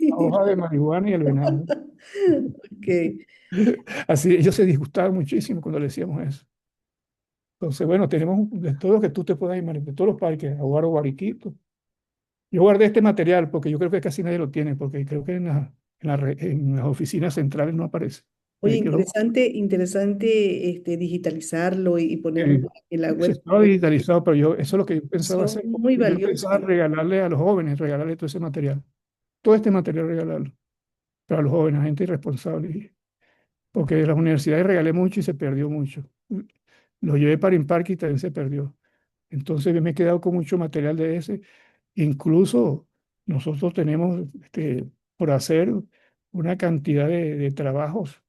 la hoja de marihuana y el venado. Ok. Así, ellos se disgustaban muchísimo cuando le decíamos eso. Entonces, bueno, tenemos de todo lo que tú te puedas imaginar, de todos los parques, Aguaro, Guariquito. Yo guardé este material porque yo creo que casi nadie lo tiene, porque creo que en las oficinas centrales no aparece. Oye, Yo lo, interesante digitalizarlo y ponerlo eh, en la se web. estaba digitalizado, pero yo, eso es lo que yo pensaba Son hacer. muy Primero pensaba valiosas. regalarle a los jóvenes, regalarle todo ese material. Todo este material regalarlo para los jóvenes, a gente irresponsable. Porque de las universidades regalé mucho y se perdió mucho. Lo llevé para Imparque y también se perdió. Entonces yo me he quedado con mucho material de ese. Incluso nosotros tenemos por hacer una cantidad de trabajos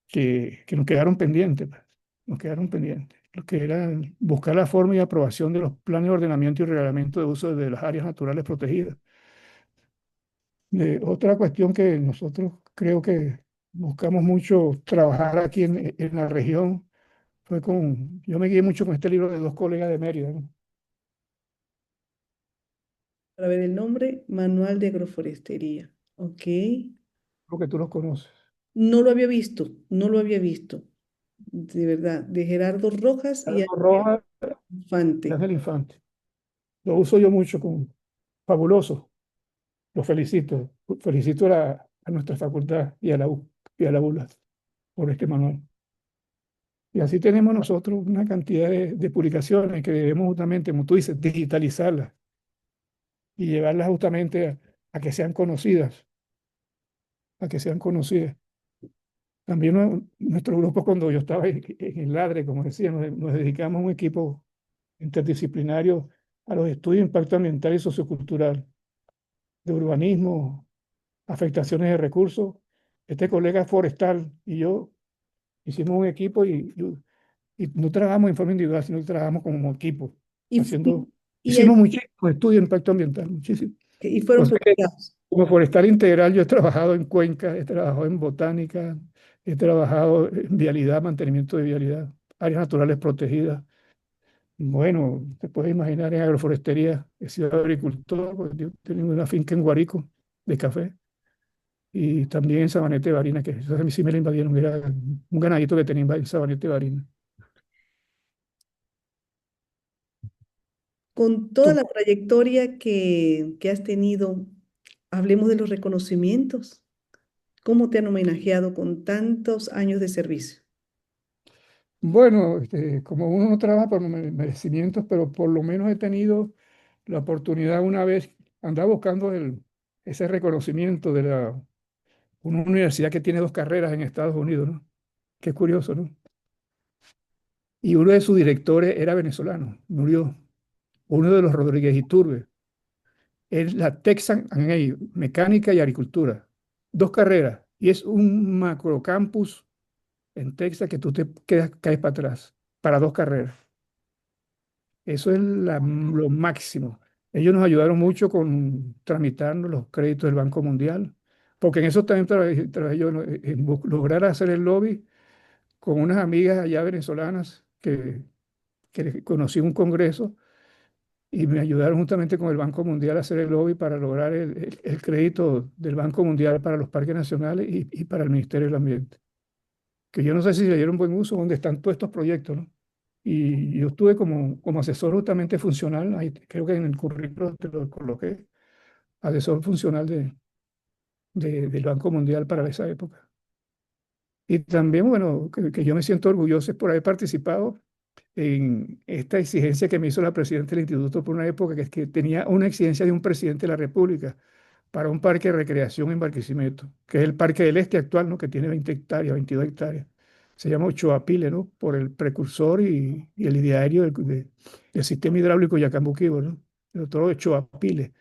que nos quedaron pendientes, pues. Nos quedaron pendientes. Lo que era buscar la forma y aprobación de los planes de ordenamiento y reglamento de uso de las áreas naturales protegidas. Otra cuestión que nosotros creo que buscamos mucho trabajar aquí en la región yo me guié mucho con este libro de dos colegas de Mérida, ¿no? Para ver el nombre, Manual de Agroforestería. Ok. Creo que tú los conoces. No lo había visto, no lo había visto. De verdad, de Gerardo Rojas y Carlos Ángel Rojas y Infante. Ángel Infante. Lo uso yo mucho fabuloso. Los felicito. Felicito a nuestra facultad y a la y a la ULA por este manual. Y así tenemos nosotros una cantidad de publicaciones que debemos justamente, como tú dices, digitalizarlas y llevarlas justamente a que sean conocidas, a que sean conocidas. También nuestro grupo, cuando yo estaba en el LADRE, como decía, nos dedicamos a un equipo interdisciplinario a los estudios de impacto ambiental y sociocultural, de urbanismo, afectaciones de recursos. Este colega forestal y yo hicimos un equipo y no trabajamos en forma individual, sino que trabajamos como equipo, Y, f- y, y, hicimos allí- muchísimos estudios de impacto ambiental, muchísimo. y O fueron sea que publicados. como forestal integral yo he trabajado en cuenca, he trabajado en botánica, he trabajado en vialidad, mantenimiento de vialidad, áreas naturales protegidas. Bueno, te puedes imaginar en agroforestería, he sido agricultor, pues yo tenía una finca en Guarico de café y también en Sabanete de Barina, que eso a mí sí me la invadieron, era un ganadito que tenía en Sabanete de Barina. Con toda Tú- la trayectoria que has tenido, hablemos de los reconocimientos. ¿Cómo te han homenajeado con tantos años de servicio? Bueno, como uno no trabaja por merecimientos, pero por lo menos he tenido la oportunidad una vez, andaba buscando ese reconocimiento de una universidad que tiene dos carreras en Estados Unidos, ¿no? Qué curioso, ¿no? Y uno de sus directores era venezolano, murió, uno de los Rodríguez Iturbe. Es la Texan A&A, Mecánica y Agricultura. Dos carreras. Y es un macrocampus en Texas que tú caes para atrás, para dos carreras. Eso es lo máximo. Ellos nos ayudaron mucho con tramitarnos los créditos del Banco Mundial, porque en eso también trabajé yo, ¿no? En lograr hacer el lobby con unas amigas allá venezolanas que conocí en un congreso y me ayudaron justamente con el Banco Mundial a hacer el lobby para lograr el crédito del Banco Mundial para los parques nacionales y para el Ministerio del Ambiente. Que yo no sé si le dieron buen uso, donde están todos estos proyectos, ¿no? Y yo estuve como asesor justamente funcional, ahí creo que en el currículo te lo coloqué, asesor funcional del Banco Mundial para esa época. Y también, bueno, que yo me siento orgulloso por haber participado en esta exigencia que me hizo la presidenta del instituto por una época que tenía una exigencia de un presidente de la República para un parque de recreación en Barquisimeto, que es el Parque del Este actual, ¿no? Que tiene 20 hectáreas, 22 hectáreas. Se llama Ochoapile, ¿no? Por el precursor y el ideario del sistema hidráulico Yacambuquío, ¿no? El doctor Ochoapile.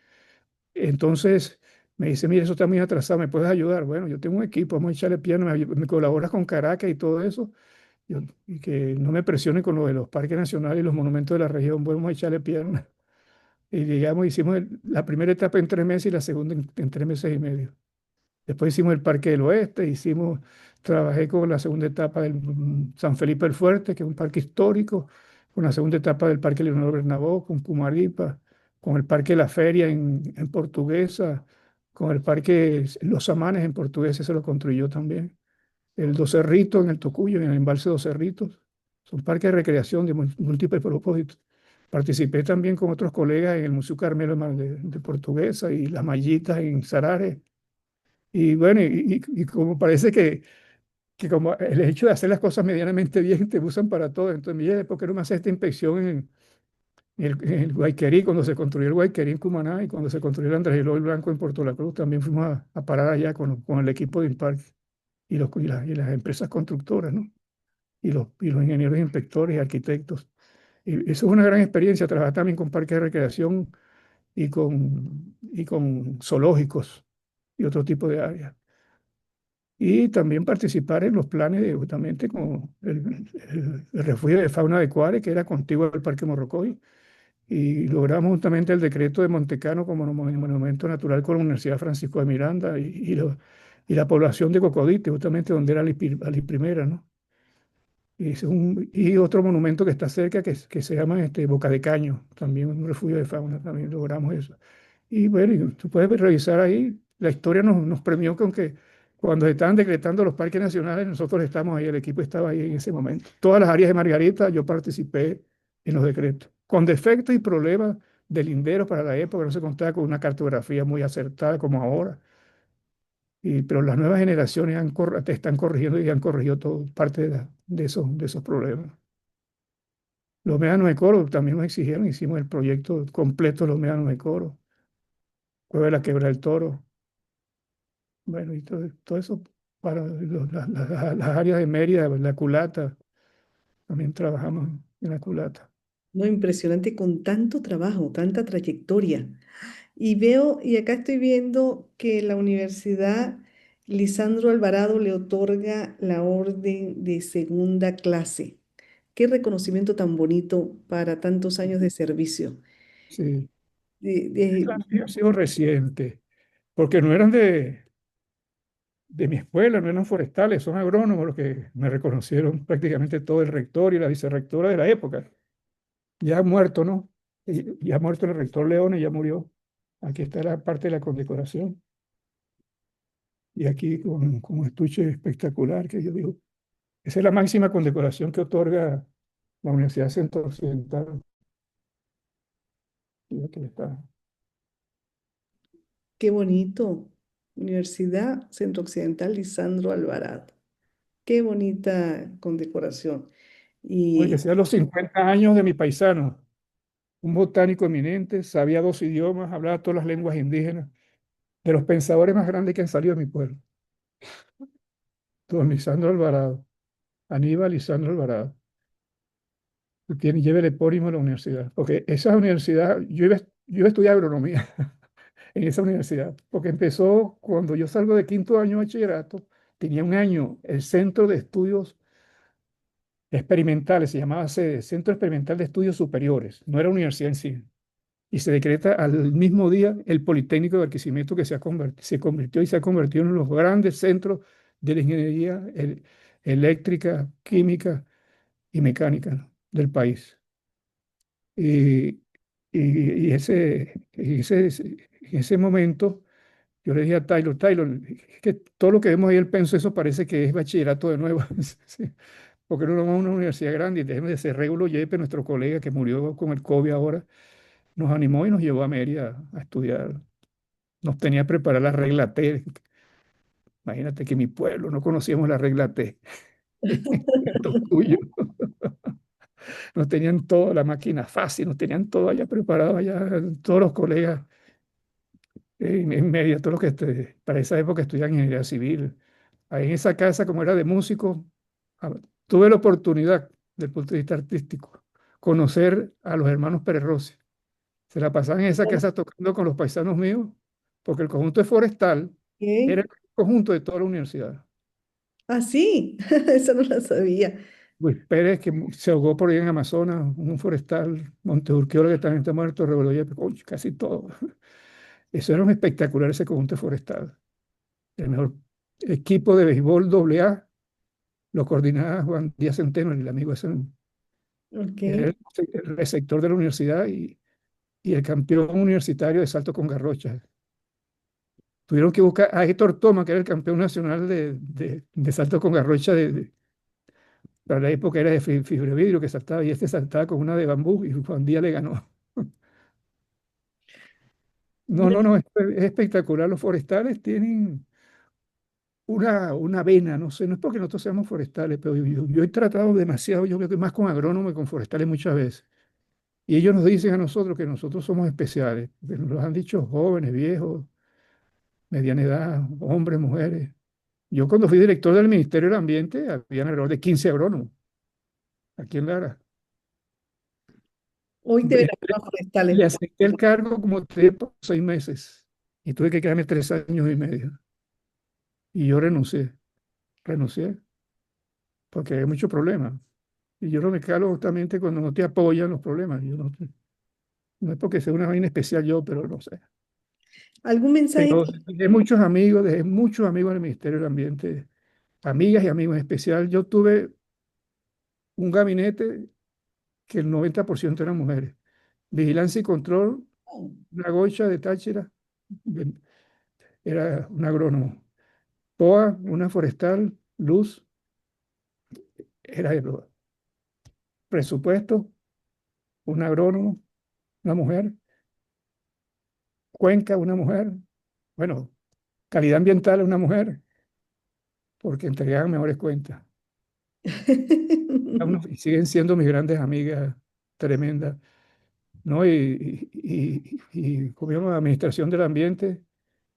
Entonces me dice, mira, eso está muy atrasado, ¿me puedes ayudar? Bueno, yo tengo un equipo, vamos a echarle piano, me colaboras con Caracas y todo eso, y que no me presione con lo de los parques nacionales y los monumentos de la región, vamos a echarle piano. Y llegamos, hicimos la primera etapa en 3 meses y la segunda en 3 meses y medio. Después hicimos el Parque del Oeste, trabajé con la segunda etapa del San Felipe el Fuerte, que es un parque histórico, con la segunda etapa del Parque Leonardo Bernabéu, con Cumaripa, con el Parque La Feria en Portuguesa, con el Parque Los Samanes en Portuguesa, se lo construyó también. El Dos Cerritos en el Tocuyo, en el embalse Dos Cerritos. Es un parque de recreación de múltiples propósitos. Participé también con otros colegas en el Museo Carmelo de Portuguesa y Las Mallitas en Sarare. Y bueno, y como parece que como el hecho de hacer las cosas medianamente bien te usan para todo. Entonces, mire, ¿por qué no me hace esta inspección en el Guayquerí, cuando se construyó el Guayquerí en Cumaná y cuando se construyó el Andrés Eloy Blanco en Puerto La Cruz? También fuimos a parar allá con el equipo de Imparque y las empresas constructoras, ¿no? Y los ingenieros inspectores y arquitectos. Y eso es una gran experiencia, trabajar también con parques de recreación y con zoológicos y otro tipo de áreas. Y también participar en los planes justamente con el refugio de fauna de Cuare, que era contiguo al Parque Morrocoy, y logramos justamente el decreto de Montecano como monumento natural con la Universidad Francisco de Miranda y la población de Cocodite, justamente donde era Ali Primera, ¿no? Y otro monumento que está cerca que se llama Boca de Caño, también un refugio de fauna, también logramos eso. Y bueno, y tú puedes revisar ahí, la historia nos premió con que cuando se estaban decretando los parques nacionales, nosotros estamos ahí, el equipo estaba ahí en ese momento. Todas las áreas de Margarita, yo participé en los decretos, con defectos y problemas de linderos para la época, no se contaba con una cartografía muy acertada como ahora. Pero las nuevas generaciones te están corrigiendo y han corregido todo, parte de esos problemas. Los médanos de Coro también nos exigieron, hicimos el proyecto completo de los médanos de Coro, Cueva de la Quebra del Toro, bueno, y todo eso para las áreas de Mérida, la culata, también trabajamos en la culata. No, impresionante con tanto trabajo, tanta trayectoria. Y veo, y acá estoy viendo que la Universidad Lisandro Alvarado le otorga la orden de segunda clase. Qué reconocimiento tan bonito para tantos años de servicio. Sí, De- de- ha sido reciente, porque no eran de mi escuela, no eran forestales, son agrónomos los que me reconocieron prácticamente todo el rector y la vicerrectora de la época. Ya muerto, ¿no? Ya muerto el rector León y ya murió. Aquí está la parte de la condecoración. Y aquí con un estuche espectacular que yo digo, esa es la máxima condecoración que otorga la Universidad Centro Occidental. Y aquí está. qué bonito. Universidad Centro Occidental Lisandro Alvarado. Qué bonita condecoración. Oye, que Y sea los 50 años de mi paisano, un botánico eminente, sabía 2 idiomas, hablaba todas las lenguas indígenas, de los pensadores más grandes que han salido de mi pueblo. Don Lisandro Alvarado, Aníbal Lisandro Alvarado. Lleva el epónimo de la universidad, porque esa universidad, yo iba a estudiar agronomía en esa universidad, porque empezó cuando yo salgo de quinto año de bachillerato, tenía un año, el Centro de Estudios Experimentales, se llamaba sede, Centro Experimental de Estudios Superiores, no era universidad en sí, y se decreta al mismo día el Politécnico de Barquisimeto que se convirtió y se ha convertido en uno de los grandes centros de la ingeniería eléctrica, química y mecánica, ¿no? Del país. Y, en ese momento yo le dije a Taylor, es que todo lo que vemos ahí, el penso, eso parece que es bachillerato de nuevo. Sí, porque no vamos a una universidad grande y déjeme de ser Régulo Yepe, nuestro colega que murió con el COVID ahora, nos animó y nos llevó a Mérida a estudiar. Nos tenía preparada la regla T. Imagínate que en mi pueblo no conocíamos la regla T. El Tocuyo. Nos tenían toda la máquina fácil, nos tenían todo allá preparado, allá todos los colegas en media, todos los que para esa época estudian ingeniería civil. Ahí en esa casa, como era de músico, ah, tuve la oportunidad, desde el punto de vista artístico, conocer a los hermanos Pérez Rossi. Se la pasaban en esa casa tocando con los paisanos míos, porque el conjunto de Forestal era Ok. el conjunto de toda la universidad. Ah, sí, eso no lo sabía. Luis Pérez, que se ahogó por ahí en Amazonas, un forestal, Monteurquiola, que también está muerto, Rebolledo, casi todo. Eso era un espectacular, ese conjunto forestal. El mejor equipo de béisbol AA lo coordinaba Juan Díaz Centeno, el amigo ese, Ok. era el receptor de la universidad y el campeón universitario de salto con garrocha. Tuvieron que buscar a Héctor Toma, que era el campeón nacional de salto con garrocha para la época era de fibrovidrio que saltaba, y este saltaba con una de bambú y Juan Díaz le ganó. No, no, no, es espectacular. Los forestales tienen una vena, no sé, no es porque nosotros seamos forestales, pero yo he tratado demasiado, yo creo que más con agrónomos y con forestales muchas veces. Y ellos nos dicen a nosotros que nosotros somos especiales, porque nos lo han dicho jóvenes, viejos, mediana edad, hombres, mujeres. Yo cuando fui director del Ministerio del Ambiente, había alrededor de 15 agrónomos aquí en Lara. Hoy te verán Entré- más forestales. Le acepté el cargo como 6 meses y tuve que quedarme 3 años y medio. Y yo renuncié, porque hay muchos problemas. Y yo no me calo justamente cuando no te apoyan los problemas. Yo no, no es porque sea una vaina especial yo, pero no sé. ¿Algún mensaje? Pero dejé muchos amigos en el Ministerio del Ambiente, amigas y amigos en especial. Yo tuve un gabinete que el 90% eran mujeres. Vigilancia y control, una gocha de Táchira, era un agrónomo. POA, una forestal, Luz, era de presupuesto, un agrónomo, una mujer, Cuenca, una mujer, bueno, calidad ambiental, una mujer, porque entregaban mejores cuentas. Y siguen siendo mis grandes amigas, tremendas, ¿no? Como llamo, Administración del Ambiente,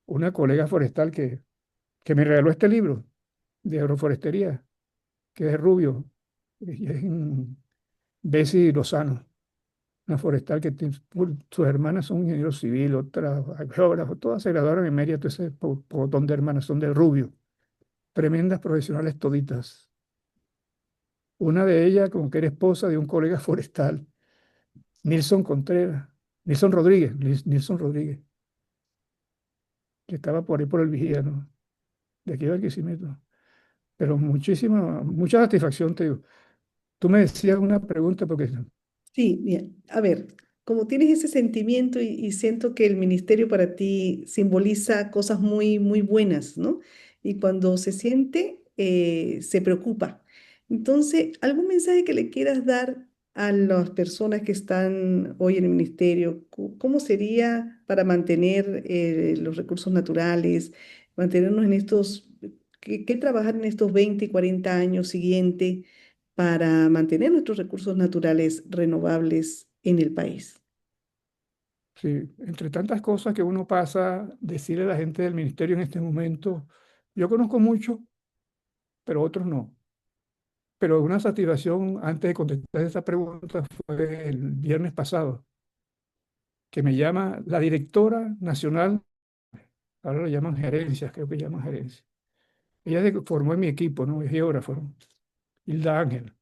una colega forestal que me regaló este libro de agroforestería, que es rubio, y es Bessie Lozano, una forestal que sus hermanas son ingenieros civiles, otras geógrafos, todas se graduaron en Mérida, todo ese pocotón de hermanas son de rubio, tremendas profesionales toditas. Una de ellas, como que era esposa de un colega forestal, Nilson Contreras, Nilson Rodríguez, Nilson Rodríguez, que estaba por ahí por el Vigía, ¿no? De aquí de Barquisimeto. Pero mucha satisfacción, te digo. Tú me decías una pregunta porque Sí, bien. A ver, como tienes ese sentimiento y siento que el ministerio para ti simboliza cosas muy, muy buenas, ¿no? Y cuando se siente, se preocupa. Entonces, ¿algún mensaje que le quieras dar a las personas que están hoy en el ministerio? ¿Cómo sería para mantener los recursos naturales, mantenernos en estos, qué trabajar en estos 20 y 40 años siguientes? Para mantener nuestros recursos naturales renovables en el país. sí, entre tantas cosas que uno pasa, decirle a la gente del ministerio en este momento, yo conozco mucho, pero otros no. Pero una satisfacción antes de contestar esa pregunta fue el viernes pasado, que me llama la directora nacional, ahora lo llaman gerencias, creo que llaman gerencia. Ella formó en mi equipo, ¿no? Es geógrafa, ¿no? Hilda Ángel.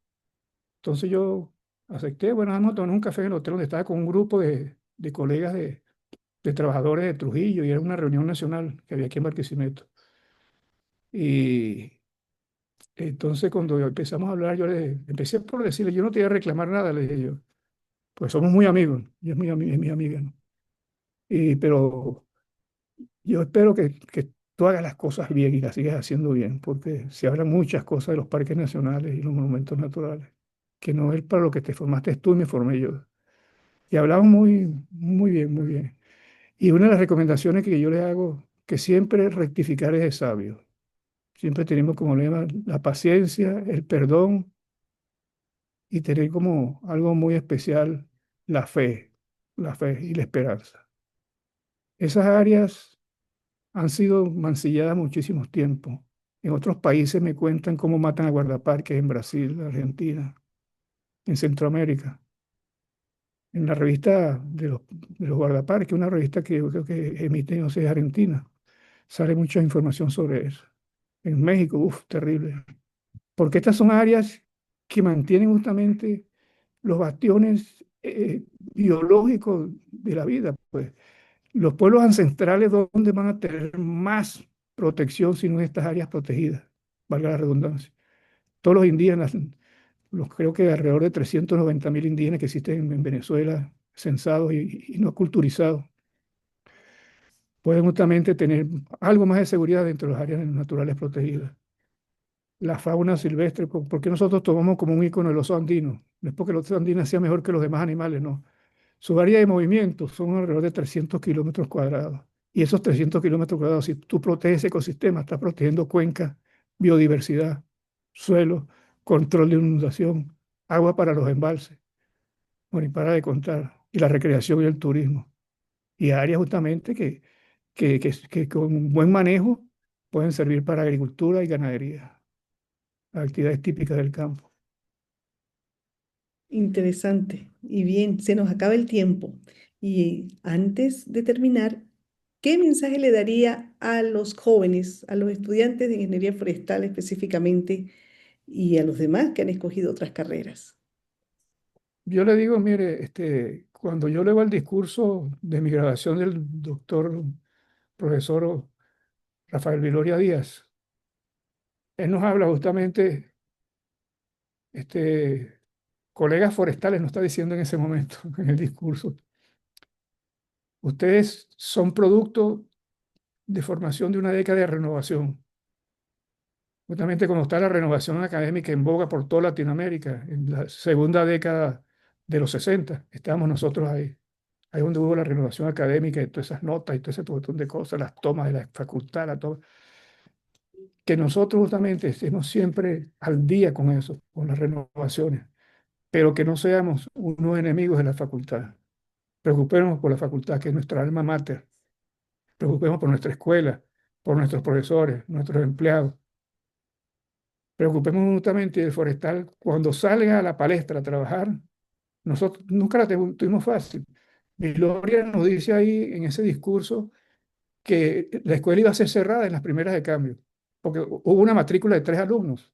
Entonces yo acepté, bueno, vamos a tomar un café en el hotel donde estaba con un grupo de colegas de trabajadores de Trujillo y era una reunión nacional que había aquí en Barquisimeto. Y entonces cuando empezamos a hablar, yo le empecé por decirle, yo no te voy a reclamar nada, le dije yo, pues somos muy amigos, y es mi amiga, ¿no? Pero yo espero que tú hagas las cosas bien y las sigas haciendo bien, porque se hablan muchas cosas de los parques nacionales y los monumentos naturales, que no es para lo que te formaste tú y me formé yo. Y hablamos muy bien, muy bien. Y una de las recomendaciones que yo le hago, que siempre rectificar es de sabio. Siempre tenemos como lema la paciencia, el perdón y tener como algo muy especial la fe y la esperanza. Esas áreas han sido mancilladas muchísimos tiempos. En otros países me cuentan cómo matan a guardaparques en Brasil, Argentina, en Centroamérica. En la revista de los guardaparques, una revista que yo creo que emite, no sé, Argentina, sale mucha información sobre eso. En México, uff, terrible. Porque estas son áreas que mantienen justamente los bastiones biológicos de la vida. Pues los pueblos ancestrales, ¿dónde van a tener más protección sino en estas áreas protegidas? Valga la redundancia. Todos los indígenas, creo que alrededor de 390.000 indígenas que existen en Venezuela, censados y no culturizados, pueden justamente tener algo más de seguridad dentro de las áreas naturales protegidas. La fauna silvestre, porque nosotros tomamos como un icono el oso andino. No es porque el oso andino sea mejor que los demás animales, no. Su área de movimiento son alrededor de 300 kilómetros cuadrados. Y esos 300 kilómetros cuadrados, si tú proteges ese ecosistema, estás protegiendo cuencas, biodiversidad, suelo, control de inundación, agua para los embalses, bueno, y para de contar, y la recreación y el turismo. Y áreas justamente que con un buen manejo pueden servir para agricultura y ganadería, actividades típicas del campo. Interesante. Y bien, se nos acaba el tiempo. Y antes de terminar, ¿qué mensaje le daría a los jóvenes, a los estudiantes de ingeniería forestal específicamente y a los demás que han escogido otras carreras? Yo le digo, mire, cuando yo leo el discurso de mi graduación del doctor profesor Rafael Viloria Díaz, él nos habla justamente, colegas forestales, nos está diciendo en ese momento, en el discurso, ustedes son producto de formación de una década de renovación. Justamente como está la renovación académica en boga por toda Latinoamérica, en la segunda década de los 60, estábamos nosotros ahí. Ahí donde hubo la renovación académica y todas esas notas y todo ese montón de cosas, las tomas de la facultad, la toma, que nosotros justamente estemos siempre al día con eso, con las renovaciones, pero que no seamos unos enemigos de la facultad. Preocupémonos por la facultad, que es nuestra alma mater. Preocupémonos por nuestra escuela, por nuestros profesores, nuestros empleados. Preocupémonos justamente del forestal cuando salga a la palestra a trabajar. Nosotros nunca la tuvimos fácil. Gloria nos dice ahí en ese discurso que la escuela iba a ser cerrada en las primeras de cambio, porque hubo una matrícula de 3 alumnos.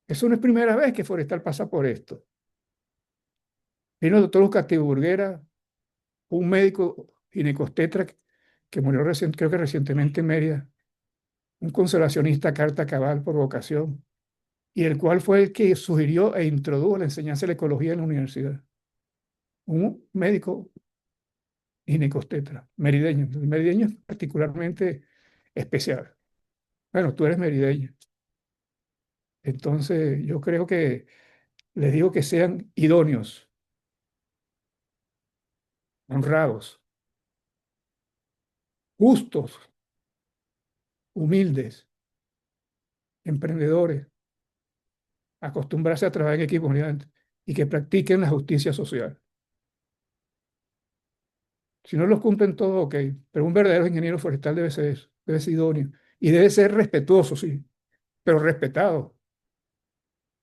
Eso no es primera vez que Forestal pasa por esto. Vino el doctor Oscar Tiburguera, un médico ginecostetra que murió creo que recientemente en Mérida, un conservacionista carta cabal por vocación, y el cual fue el que sugirió e introdujo la enseñanza de la ecología en la universidad. Un médico ginecostetra, merideño. El merideño es particularmente especial. Bueno, tú eres merideño. Entonces, yo creo que les digo que sean idóneos, honrados, justos, humildes, emprendedores, acostumbrarse a trabajar en equipo y que practiquen la justicia social. Si no los cumplen todos, ok, pero un verdadero ingeniero forestal debe ser eso, debe ser idóneo y debe ser respetuoso, sí, pero respetado.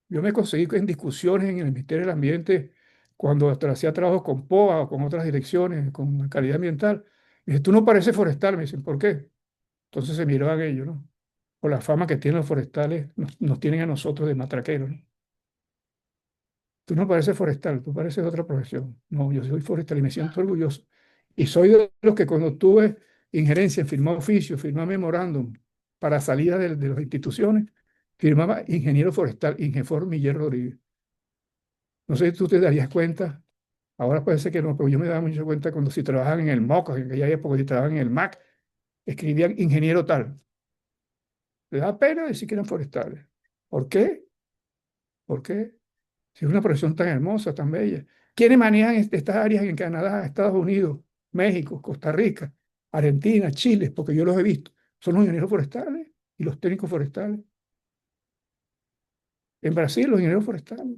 Yo me conseguí en discusiones en el Ministerio del Ambiente cuando hasta hacía trabajos con POA o con otras direcciones, con calidad ambiental. Me dice, tú no pareces forestal, me dicen, ¿por qué? Entonces se miraban ellos, ¿no? Por la fama que tienen los forestales, nos tienen a nosotros de matraqueros, ¿no? Tú no pareces forestal, tú pareces otra profesión. No, yo soy forestal y me siento orgulloso. Y soy de los que cuando tuve injerencia en firmar oficio, firmar memorándum para salida de las instituciones, firmaba ingeniero forestal, Ingefor Miller Rodríguez. No sé si tú te darías cuenta, ahora puede ser que no, pero yo me daba mucha cuenta cuando si trabajaban en el MOC, en aquella época, si trabajaban en el MAC, escribían ingeniero tal. Le da pena decir que eran forestales. ¿Por qué? ¿Por qué? Si es una profesión tan hermosa, tan bella. ¿Quiénes manejan estas áreas en Canadá, Estados Unidos, México, Costa Rica, Argentina, Chile? Porque yo los he visto. Son los ingenieros forestales y los técnicos forestales. En Brasil, los ingenieros forestales.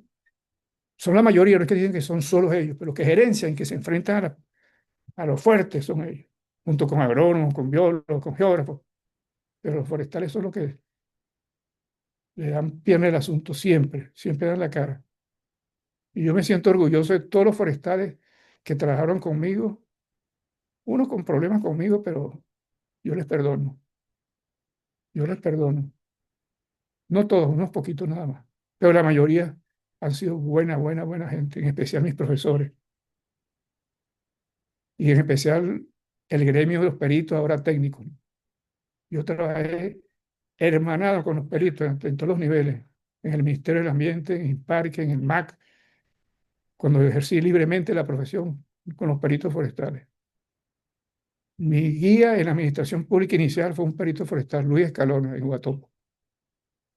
Son la mayoría, no es que dicen que son solo ellos, pero que gerencian, que se enfrentan a los fuertes son ellos. junto con agrónomos, con biólogos, con geógrafos, pero los forestales son los que le dan pierna al asunto siempre, siempre dan la cara. Y yo me siento orgulloso de todos los forestales que trabajaron conmigo, unos con problemas conmigo, pero yo les perdono, yo les perdono. No todos, unos poquitos nada más, pero la mayoría han sido buena, buena, buena gente, en especial mis profesores, y en especial el gremio de los peritos, ahora técnicos. Yo trabajé hermanado con los peritos en todos los niveles, en el Ministerio del Ambiente, en el Parque, en el MAC, cuando ejercí libremente la profesión con los peritos forestales. Mi guía en la administración pública inicial fue un perito forestal, Luis Escalona, en Guatopo.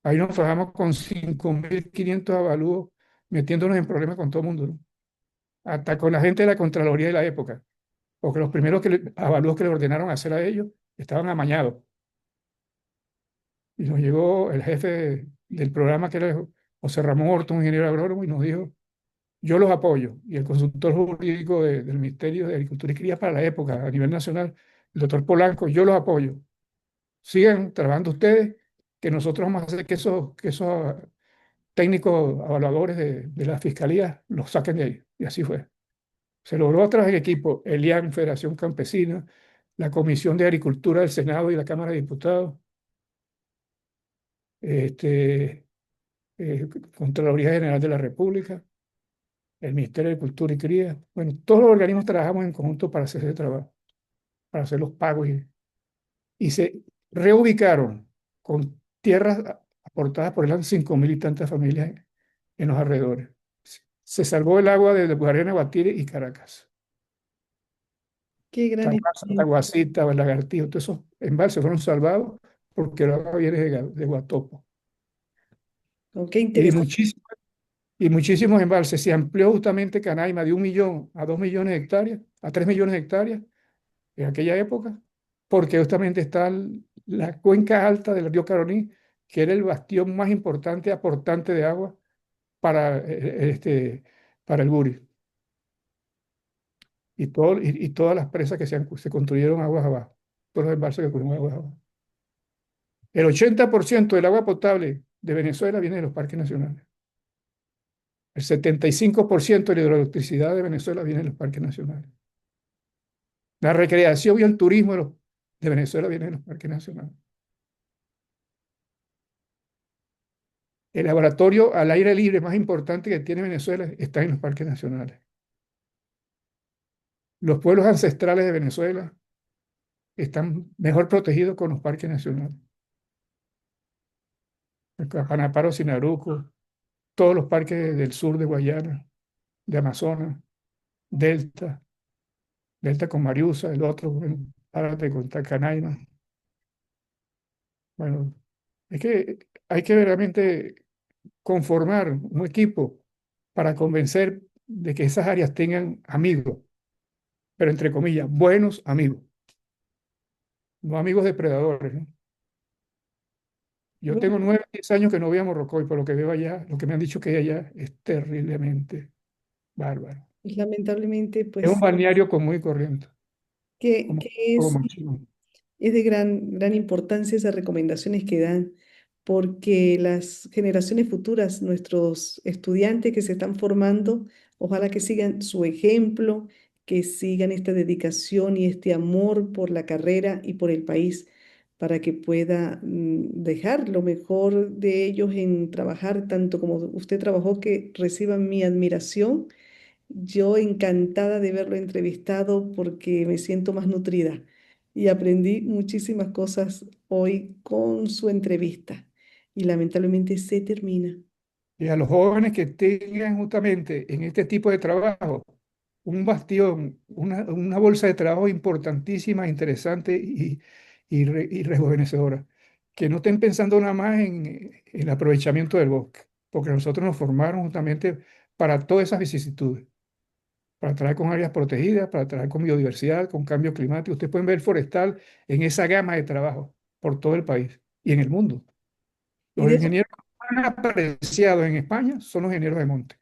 Ahí nos trabajamos con 5.500 avalúos, metiéndonos en problemas con todo el mundo, ¿no? Hasta con la gente de la Contraloría de la época, porque los primeros avalúos que le ordenaron hacer a ellos estaban amañados. Y nos llegó el jefe del programa, que era José Ramón Horton, ingeniero agrónomo, y nos dijo: yo los apoyo. Y el consultor jurídico del Ministerio de Agricultura y Cría para la época, a nivel nacional, el doctor Polanco: yo los apoyo. Sigan trabajando ustedes, que nosotros vamos a hacer que esos técnicos evaluadores de la fiscalía los saquen de ahí. Y así fue. Se logró a través del equipo ELIAN, Federación Campesina, la Comisión de Agricultura del Senado y la Cámara de Diputados, este, Contraloría General de la República, el Ministerio de Cultura y Cría. Bueno, todos los organismos trabajamos en conjunto para hacer ese trabajo, para hacer los pagos, y se reubicaron con tierras aportadas por el 5.000 y tantas familias en los alrededores. Se salvó el agua de Guarena, Guatire y Caracas. Qué gran Tabasa, ejemplo. Taguacita, el Lagartijo, todos esos embalses fueron salvados porque el agua viene de Guatopo. Oh, qué Y, interesante. muchísimos, y muchísimos embalses. Se amplió justamente Canaima de 1 millón a 2 millones de hectáreas, a 3 millones de hectáreas en aquella época, porque justamente está la cuenca alta del río Caroní, que era el bastión más importante aportante de agua para, para el Guri. Y todas las presas que se construyeron aguas abajo, todos los embalses que construyeron aguas abajo. El 80% del agua potable de Venezuela viene de los parques nacionales. El 75% de la hidroelectricidad de Venezuela viene de los parques nacionales. La recreación y el turismo de Venezuela viene de los parques nacionales. El laboratorio al aire libre más importante que tiene Venezuela está en los parques nacionales. Los pueblos ancestrales de Venezuela están mejor protegidos con los parques nacionales. Capanaparo, Sinaruco, todos los parques del sur de Guayana, de Amazonas, Delta, Delta con Mariusa, el otro, bueno, Párate con Tacanaima. Bueno, es que hay que realmente conformar un equipo para convencer de que esas áreas tengan amigos, pero entre comillas, buenos amigos, no amigos depredadores, ¿no? Yo Bueno, tengo 9, 10 años que no voy a Morrocoy, por lo que veo allá, lo que me han dicho que hay allá es terriblemente bárbaro. pues lamentablemente, Es un pues balneario común y corriente, que como Mochilón. es de gran importancia esas recomendaciones que dan, porque las generaciones futuras, nuestros estudiantes que se están formando, ojalá que sigan su ejemplo, que sigan esta dedicación y este amor por la carrera y por el país, para que pueda dejar lo mejor de ellos en trabajar tanto como usted trabajó, que reciban mi admiración. Yo encantada de verlo entrevistado porque me siento más nutrida y aprendí muchísimas cosas hoy con su entrevista. Y lamentablemente se termina. Y a los jóvenes que tengan justamente en este tipo de trabajo un bastión, una bolsa de trabajo importantísima, interesante y rejuvenecedora. Que no estén pensando nada más en el aprovechamiento del bosque, porque nosotros nos formaron justamente para todas esas vicisitudes, para trabajar con áreas protegidas, para trabajar con biodiversidad, con cambio climático. Ustedes pueden ver forestal en esa gama de trabajo por todo el país y en el mundo. Y Los de eso, ingenieros más apreciados en España son los ingenieros de monte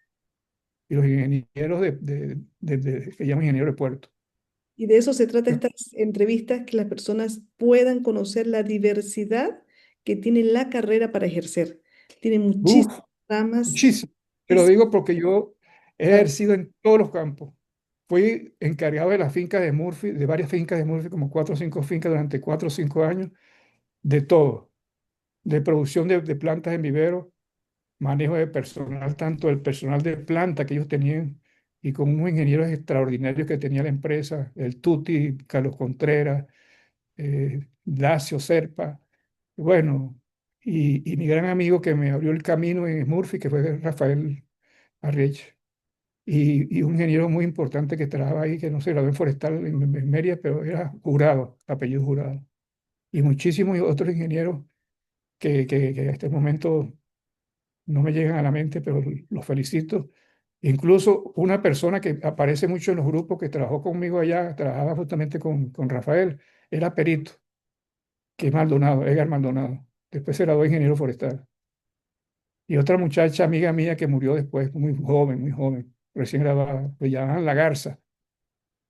y los ingenieros que llaman ingenieros de puerto. Y de eso se trata estas entrevistas, que las personas puedan conocer la diversidad que tiene la carrera para ejercer. Tiene muchísimas Uf, ramas. muchísimo. Te lo Es, digo porque yo he claro, ejercido en todos los campos. Fui encargado de las fincas de Murphy, de varias fincas de Murphy, como 4 o 5 fincas durante 4 o 5 años, de todo, de producción de plantas en vivero, manejo de personal, tanto el personal de planta que ellos tenían, y con unos ingenieros extraordinarios que tenía la empresa, el Tuti, Carlos Contreras, Dacio Serpa, bueno, y mi gran amigo que me abrió el camino en Murphy, que fue Rafael Arriech, y un ingeniero muy importante que trabajaba ahí, que no se graduó en forestal en Mérida, pero era jurado, apellido jurado, y muchísimos otros ingenieros que a este momento no me llegan a la mente, pero los felicito. Incluso una persona que aparece mucho en los grupos que trabajó conmigo allá, trabajaba justamente con Rafael, era perito, que es Maldonado, Edgar Maldonado. Después se graduó de ingeniero forestal. Y otra muchacha amiga mía que murió después, muy joven, recién graduada, le llamaban La Garza,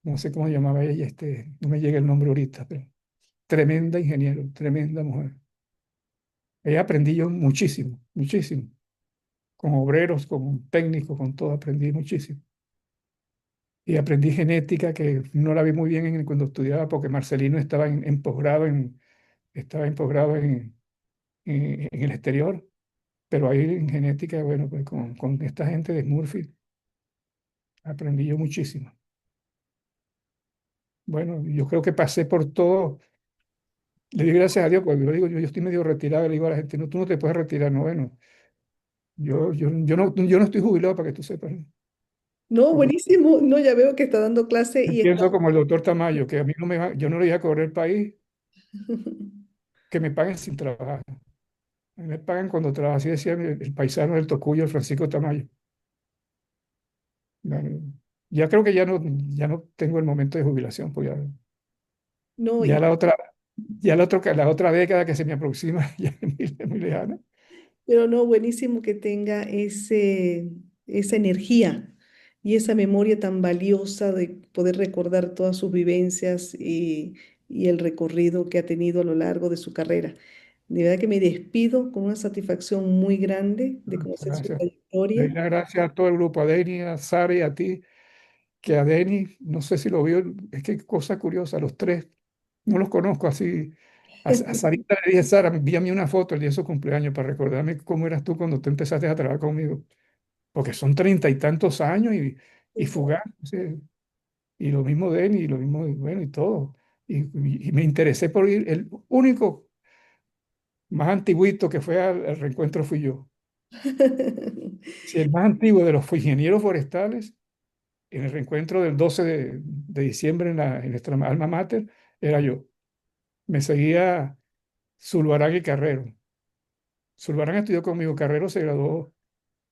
no sé cómo se llamaba ella, no me llega el nombre ahorita, pero tremenda ingeniero, tremenda mujer. Ella aprendí yo muchísimo, muchísimo, con obreros, con técnicos, con todo, aprendí muchísimo. Y aprendí genética, que no la vi muy bien cuando estudiaba, porque Marcelino estaba en posgrado, estaba en posgrado en el exterior, pero ahí en genética, bueno, pues con esta gente de Smurfit aprendí yo muchísimo. Bueno, yo creo que pasé por todo. Le doy gracias a Dios, porque yo estoy medio retirado, le digo a la gente, no, tú no te puedes retirar, no, bueno, yo no estoy jubilado para que tú sepas, ¿no? no, Porque buenísimo. No, ya veo que está dando clase y está. pienso como el doctor Tamayo, que a mí no yo no le voy a cobrar el país, que me paguen sin trabajar. A mí me pagan cuando trabajo, así decía el paisano del Tocuyo, el Francisco Tamayo. Ya, ya creo que ya no tengo el momento de jubilación, pues No, ya la otra década que se me aproxima ya es muy lejana. pero no, buenísimo que tenga esa energía y esa memoria tan valiosa de poder recordar todas sus vivencias y el recorrido que ha tenido a lo largo de su carrera. De verdad que me despido con una satisfacción muy grande de Muchas conocer su gracias. Le doy trayectoria. las gracias a todo el grupo, a Deni, a Sara y a ti, que a Deni, no sé si lo vio, es que cosa curiosa, los tres, no los conozco así. A Sarita le dije, Sara, envíame una foto el día de su cumpleaños para recordarme cómo eras tú cuando tú empezaste a trabajar conmigo, porque son 30 y tantos años y fugaz. O sea, y lo mismo de él, y lo mismo, bueno, y todo. Y me interesé por ir, el único más antiguito que fue al reencuentro fui yo. Si el más antiguo de los ingenieros forestales, en el reencuentro del 12 de diciembre en nuestra alma mater, era yo. Me seguía Zulbarán y Carrero. Zulbarán estudió conmigo, Carrero se graduó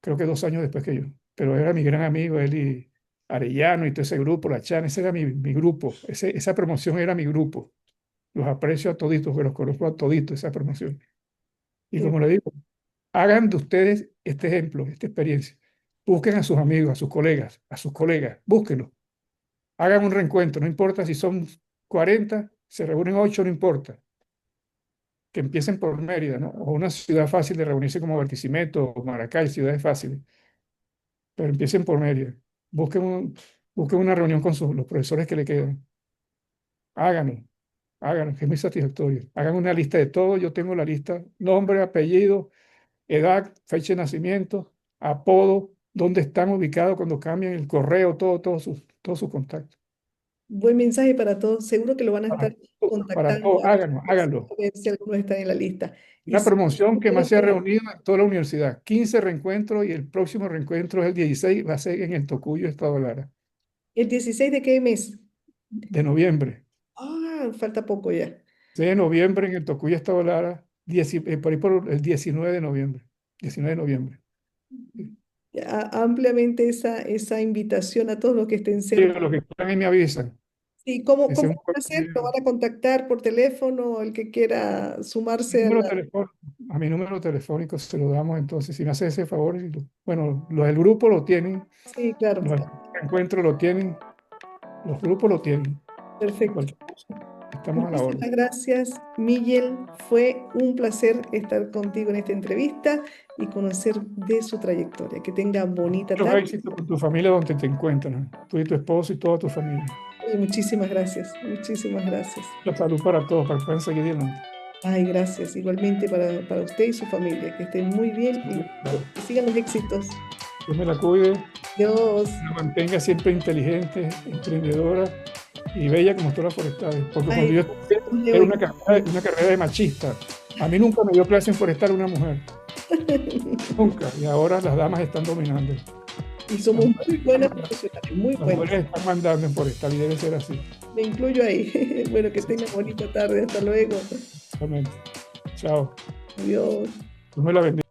creo que 2 años después que yo, pero era mi gran amigo, él y Arellano y todo ese grupo, la Chan, ese era mi grupo, esa promoción era mi grupo. Los aprecio a toditos, que los conozco a toditos, esa promoción. Y Qué como le digo, hagan de ustedes este ejemplo, esta experiencia. Busquen a sus amigos, a sus colegas, búsquenlos. Hagan un reencuentro, no importa si son 40, se reúnen 8, no importa. Que empiecen por Mérida, ¿no? O una ciudad fácil de reunirse como Barquisimeto o Maracay, ciudades fáciles, pero empiecen por Mérida. Busquen, busquen una reunión con los profesores que le quedan. Háganlo, háganlo, que es muy satisfactorio. Hagan una lista de todo. Yo tengo la lista: nombre, apellido, edad, fecha de nacimiento, apodo, dónde están ubicados cuando cambian el correo, todos sus contactos. buen mensaje para todos. Seguro que lo van a estar Para contactando todo, a ver háganlo, háganlo. a ver si algunos están en la lista. Y Una sí, promoción que espero más se ha que reunido en toda la universidad. 15 reencuentros, y el próximo reencuentro es el 16, va a ser en el Tocuyo, Estado Lara, ¿el 16 de qué mes? de noviembre. Ah, falta poco ya. 6 de noviembre en el Tocuyo, Estado Lara, por ahí por el 19 de noviembre. 19 de noviembre. Sí, Ampliamente esa invitación a todos los que estén sí, cerca. los que están ahí me avisan. ¿Y cómo Ese es van un a pueblo hacer? ¿Lo van bien. a contactar por teléfono? El que quiera Mi sumarse a número la. telefónico, a mi número telefónico se lo damos entonces. Si me hace ese favor, bueno, los del grupo lo tienen, Sí, claro. los del encuentro lo tienen, los grupos lo tienen. Perfecto. cualquier cosa. Estamos a la orden. Muchísimas gracias, Miguel. Fue un placer estar contigo en esta entrevista y conocer de su trayectoria. Que tenga bonita Muchos tarde. éxitos con tu familia donde te encuentras, ¿no? Tú y tu esposo y toda tu familia. Y muchísimas gracias. Muchísimas gracias. La salud para todos, para que puedan seguir adelante. Ay, gracias. Igualmente para usted y su familia. Que estén muy bien y Claro. que sigan los éxitos. Dios me la cuide, Dios. la mantenga siempre inteligente, emprendedora y bella como todas las forestales. Porque cuando Ay, yo estudié, le era oigo. una carrera de machista. A mí nunca me dio clase en forestal una mujer, nunca. Y ahora las damas están dominando. Y Las somos muy mujeres buenas están, profesionales, muy las buenas. mujeres están mandando en forestal y debe ser así. Me incluyo ahí. Bueno, que tengan bonita tarde. Hasta luego. Exactamente. Chao. Adiós. Dios me la bendiga.